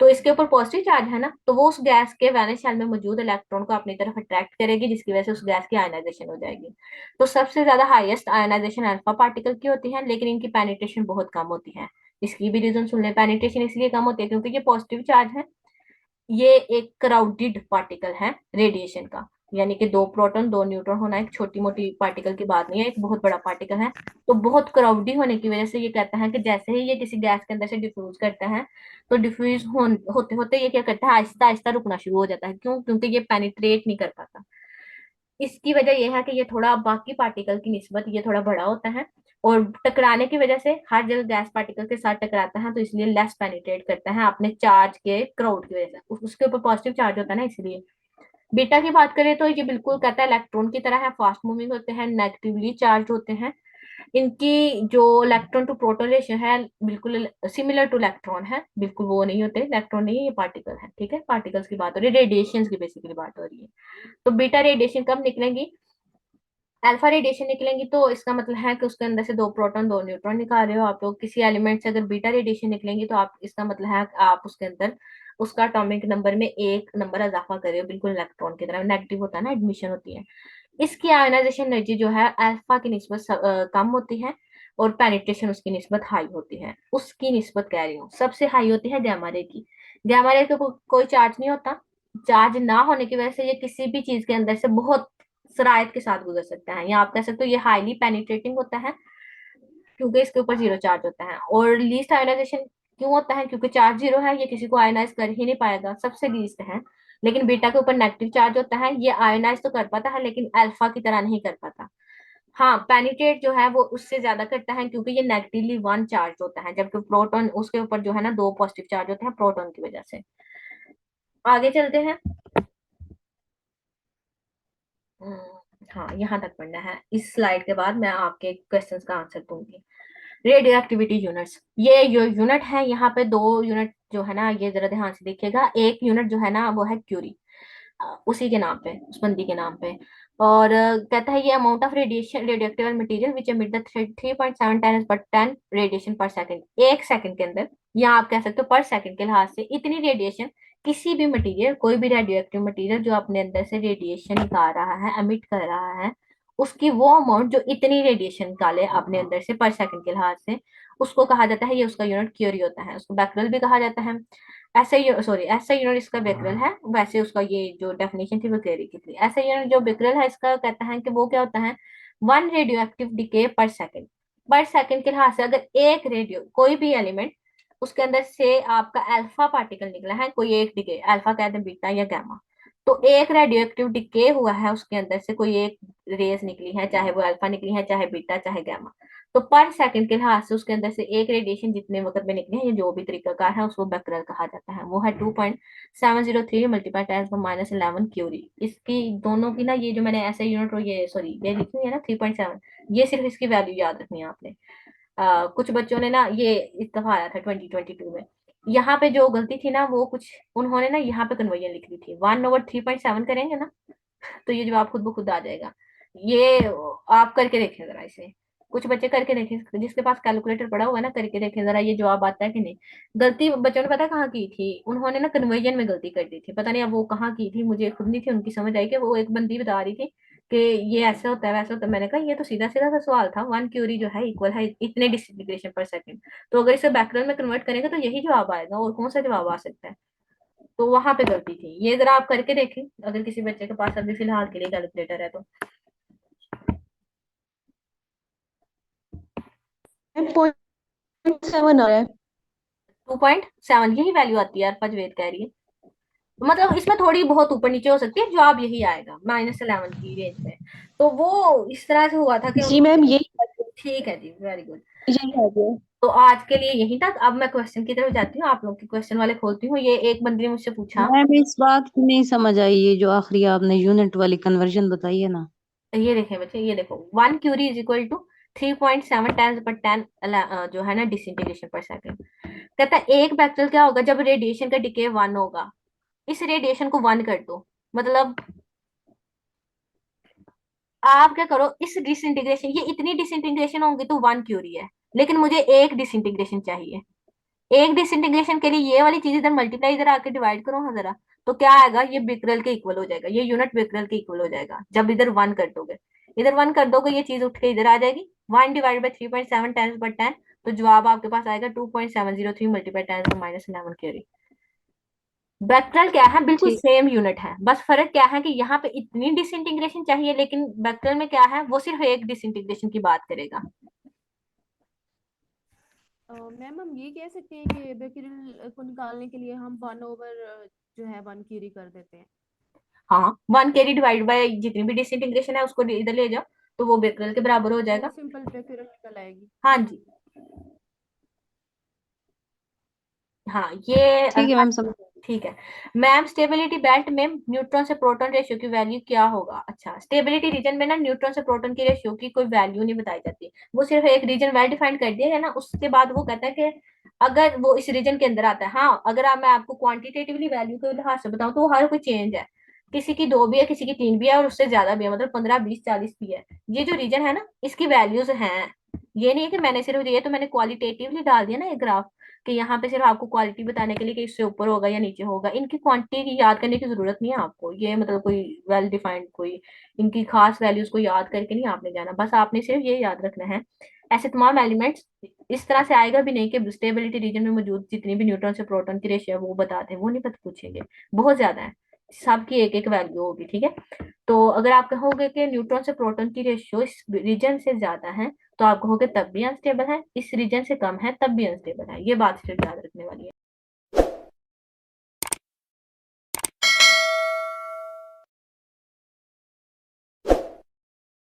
तो इसके ऊपर पॉजिटिव चार्ज है ना, तो वो उस गैस के वैलेंस शेल में मौजूद इलेक्ट्रॉन को अपनी तरफ अट्रैक्ट करेगी, जिसकी वजह से उस गैस की आयनाइजेशन हो जाएगी। तो सबसे ज्यादा हाईएस्ट आयनाइजेशन अल्फा पार्टिकल की होती है, लेकिन इनकी पेनिट्रेशन बहुत कम होती है। इसकी भी रीजन सुन ले। पेनिट्रेशन इसलिए कम होती है क्योंकि ये पॉजिटिव चार्ज है। ये एक क्राउडेड पार्टिकल है रेडिएशन का, यानी कि 2 प्रोटॉन 2 न्यूट्रॉन होना एक छोटी मोटी पार्टिकल की बात नहीं है, एक बहुत बड़ा पार्टिकल है। तो बहुत क्राउडी होने की वजह से ये कहता है कि जैसे ही ये किसी गैस के अंदर से डिफ्यूज करता है तो डिफ्यूज होते होते ये क्या करता है, आहिस्ता आहिस्ता रुकना शुरू हो जाता है। क्यों? क्योंकि ये पेनिट्रेट नहीं कर पाता। इसकी वजह यह है कि ये थोड़ा बाकी पार्टिकल की निस्बत ये थोड़ा बड़ा होता है, और टकराने की वजह से हर जगह गैस पार्टिकल के साथ टकराता है, तो इसलिए लेस पेनिट्रेट करता है अपने चार्ज के क्राउड की वजह से। उसके ऊपर पॉजिटिव चार्ज होता है ना, इसलिए। बीटा की बात करें तो ये बिल्कुल कहता है इलेक्ट्रॉन की तरह है, फास्ट मूविंग होते हैं, नेगेटिवली चार्ज होते हैं। इनकी जो इलेक्ट्रॉन टू प्रोटॉन रेशियो है बिल्कुल सिमिलर टू इलेक्ट्रॉन है, बिल्कुल वो नहीं होते, इलेक्ट्रॉन नहीं है, ये पार्टिकल है। ठीक है, पार्टिकल्स की बात हो रही है, रेडिएशन की बेसिकली बात हो रही है। तो बीटा रेडिएशन कब निकलेंगी? अल्फा रेडिएशन निकलेंगी तो इसका मतलब है कि उसके अंदर से 2 प्रोटॉन 2 न्यूट्रॉन निकाल रहे हो आप लोग। किसी एलिमेंट से अगर बीटा रेडिएशन निकलेंगी तो आप, इसका मतलब है कि आप उसके अंदर उसका एटॉमिक नंबर में 1 नंबर इजाफा कर रहे हो, बिल्कुल इलेक्ट्रॉन की तरह। नेगेटिव होता है ना, एडमिशन होती है। इसकी आयोनाइजेशन एनर्जी जो है अल्फा की निस्बत कम होती है, और पेनिट्रेशन उसकी निस्बत हाई होती है। उसकी निस्बत कह रही हूँ, सबसे हाई होती है गामा रे की। गामा रे को कोई चार्ज नहीं होता। चार्ज ना होने की वजह से ये किसी भी चीज के अंदर से बहुत सरायत के साथ गुजर सकता है, या आप कह सकते हो ये हाईली पेनिट्रेटिंग होता है क्योंकि इसके ऊपर 0 चार्ज होता है। और लीस्ट आयोनाइजेशन क्यों होता है? क्योंकि चार्ज 0 है, ये किसी को आयोनाइज कर ही नहीं पाएगा, सबसे लीस्ट है। लेकिन बीटा के ऊपर नेगेटिव चार्ज होता है, ये आयोनाइज तो कर पाता है लेकिन अल्फा की तरह नहीं कर पाता। हाँ, पेनिट्रेट जो है वो उससे ज्यादा करता है क्योंकि ये नेगेटिवली 1 चार्ज होता है, जबकि प्रोटॉन उसके ऊपर जो है ना 2 पॉजिटिव चार्ज होते हैं प्रोटॉन की वजह से। आगे चलते हैं। हाँ, यहाँ तक पढ़ना है। इस स्लाइड के बाद मैं आपके क्वेश्चंस का आंसर दूंगी। रेडियो एक्टिविटी यूनिट्स, ये जो यूनिट है यहाँ पे 2 यूनिट जो है ना, ये जरा ध्यान से देखिएगा। एक यूनिट जो है ना वो है क्यूरी, उसी के नाम पे, उस बंदी के नाम पे। और कहता है ये amount of radiation radioactive material which emit the 3.7 radiation पर सेकंड, 1 सेकंड के अंदर, या आप कह सकते हो पर सेकंड के लिहाज से इतनी रेडिएशन किसी भी मटेरियल, कोई भी रेडियोएक्टिव मटेरियल जो अपने अंदर से रेडिएशन निकाल रहा है, एमिट कर रहा है, उसकी वो अमाउंट जो इतनी रेडिएशन निकाले अपने अंदर से पर सेकंड के लिहाज से, उसको कहा जाता है, ये उसका यूनिट क्यूरी होता है, उसको बैकरल भी कहा जाता है। ऐसा यूनिट इसका बेकरल है, वैसे उसका ये जो डेफिनेशन थी वो क्यूरी की थी। ऐसा यूनिट जो बेकरल है इसका कहता है कि वो क्या होता है, 1 रेडियो एक्टिव डिके पर सेकेंड के लिहाज से अगर एक रेडियो कोई भी एलिमेंट उसके अंदर से आपका अल्फा पार्टिकल निकला है, कोई एक डिके, अल्फा कहते हैं, बीटा या गामा, तो एक रेडियो एक्टिव डिके हुआ है उसके अंदर से कोई एक रेज निकली है, चाहे वो अल्फा निकली है, चाहे बीटा, चाहे गामा, तो पर सेकंड के लिहाज से उसके अंदर से एक रेडिएशन जितने वक्त में निकले हैं, ये जो भी तरीका कार है उसको बेकरल कहा जाता है। वो है 2.703 मल्टीप्लाई 10⁻11 क्यूरी। इसकी दोनों की ना, ये जो मैंने ऐसे यूनिट और ये लिखी है ना 3.7, ये सिर्फ इसकी वैल्यू याद रखनी है आपने। कुछ बच्चों ने ना, ये इस दफा आया था 2022 में, यहाँ पे जो गलती थी ना वो कुछ उन्होंने ना यहाँ पे कन्वर्जन लिख दी थी, 1/3.7 करेंगे ना तो ये जवाब खुद ब खुद आ जाएगा। ये आप करके देखें जरा इसे, कुछ बच्चे करके देखें, जिसके पास कैलकुलेटर पड़ा हुआ है ना करके देखें जरा ये जवाब आता है कि नहीं। गलती बच्चों ने पता कहाँ की थी, उन्होंने ना कन्वर्जन में गलती कर दी थी, पता नहीं अब वो कहाँ की थी, मुझे खुद नहीं थी उनकी समझ आई कि वो एक बंदी बता रही थी कि ये ऐसा होता है वैसा होता है। मैंने कहा ये तो सीधा सीधा सा सवाल था, 1 क्यूरी जो है इक्वल है इतने डिसइंटीग्रेशन पर सेकंड, तो अगर इसे बैकग्राउंड में कन्वर्ट करेंगे तो यही जवाब आएगा, और कौन सा जवाब आ सकता है। तो वहां पे गलती थी, ये जरा आप करके देखें अगर किसी बच्चे के पास अभी फिलहाल के लिए कैलकुलेटर है तो। 0.7 आ रहा है। 2.7 यही वैल्यू आती है यार, पजवेद कह रही है, मतलब इसमें थोड़ी बहुत ऊपर नीचे हो सकती है, जवाब यही आएगा -11 की रेंज में। तो वो इस तरह से हुआ था कि जी मैम, ठीक है जी, वेरी गुड। यही आ गया। तो आज के लिए यही तक, अब मैं क्वेश्चन की तरफ जाती हूँ, आप लोग के क्वेश्चन वाले खोलती हूँ। ये एक बंदी ने मुझसे पूछा, मैम इस बात की नहीं समझ आई, ये जो आखिरी आपने यूनिट वाली कन्वर्जन बताई है ना। ये देखें बच्चे, ये देखो 1 curie is equal to 3.7 times पर 10 जो है ना डिसइंटीग्रेशन पर सेकंड। कहता है एक बैक्टेरियल क्या होगा जब रेडिएशन का डिके 1 होगा, इस रेडिएशन को 1 कर दो, मतलब आप क्या करो, इस डिसइंटीग्रेशन, ये इतनी डिसइंटीग्रेशन होंगी तो 1 क्यूरी है, लेकिन मुझे एक डिसइंटीग्रेशन चाहिए। एक डिसइंटीग्रेशन के लिए ये वाली चीज इधर मल्टीप्लाई, इधर आके डिवाइड करो हाँ जरा, तो क्या आएगा, ये बिक्रल के इक्वल हो जाएगा, ये यूनिट बिक्रल के इक्वल हो जाएगा जब इधर 1 कर दोगे। इधर 1 कर दोगे ये चीज उठ के इधर आ जाएगी, 1/3.7 टाइम्स पर 10, तो जवाब आपके पास आएगा 2.703 मल्टीप्लाई 10⁻11 क्यूरी। बैक्टेरियल क्या है, बिल्कुल ठीक। सेम यूनिट है, बस फर्क क्या है कि यहाँ पे इतनी डिसइंटीग्रेशन चाहिए, लेकिन बैक्टेरियल में क्या है, वो सिर्फ एक डिसइंटीग्रेशन की बात करेगा। मैम हम ये कह सकते हैं कि बेक्यूरिल को निकालने के लिए हम 1/, जो है 1 क्यूरी कर देते हैं। हाँ, 1 क्यूरी डिवाइड बाय जितनी भी डिसइंटीग्रेशन है उसको इधर ले जाओ, तो वो बेक्रेल के बराबर हो वो जाएगा। सिंपल बेक्यूरिल निकल आएगी। हाँ जी, हाँ ये ठीक है मैम, समझ। ठीक है। मैम स्टेबिलिटी बेल्ट में न्यूट्रॉन से प्रोटॉन रेशियो की वैल्यू क्या होगा। अच्छा, स्टेबिलिटी रीजन में ना न्यूट्रॉन से प्रोटॉन की रेशियो की कोई वैल्यू नहीं बताई जाती, वो सिर्फ एक रीजन वेल डिफाइंड कर दिया है ना, उसके बाद वो कहता है कि अगर वो इस रीजन के अंदर आता है, हाँ अगर मैं आपको क्वांटिटेटिवली वैल्यू के लिहाज से बताऊं तो हर कोई चेंज है, किसी की 2 भी है, किसी की 3 भी है, और उससे ज्यादा भी है, मतलब 15, 20, 40 भी है। ये जो रीजन है ना इसकी वैल्यूज हैं, ये नहीं है कि मैंने सिर्फ ये तो मैंने क्वालिटेटिवली डाल दिया ना एक ग्राफ, कि यहाँ पे सिर्फ आपको क्वालिटी बताने के लिए कि इससे ऊपर होगा या नीचे होगा, इनकी क्वांटिटी की याद करने की जरूरत नहीं है आपको, ये मतलब कोई वेल डिफाइंड कोई इनकी खास वैल्यूज को याद करके नहीं आपने जाना, बस आपने सिर्फ ये याद रखना है। ऐसे तमाम एलिमेंट्स इस तरह से आएगा भी नहीं कि स्टेबिलिटी रीजन में मौजूद जितनी भी न्यूट्रॉन से प्रोटॉन की रेशियो है वो बता दें, वो नहीं पता पूछेंगे, बहुत ज्यादा है, सबकी एक एक वैल्यू होगी, ठीक है। तो अगर आप कहोगे कि न्यूट्रॉन से प्रोटॉन की रेशियो इस रीजन से ज्यादा है, तो आप कहोगे तब भी अनस्टेबल है, इस रीजन से कम है तब भी अनस्टेबल है, ये बात सिर्फ याद रखने वाली है।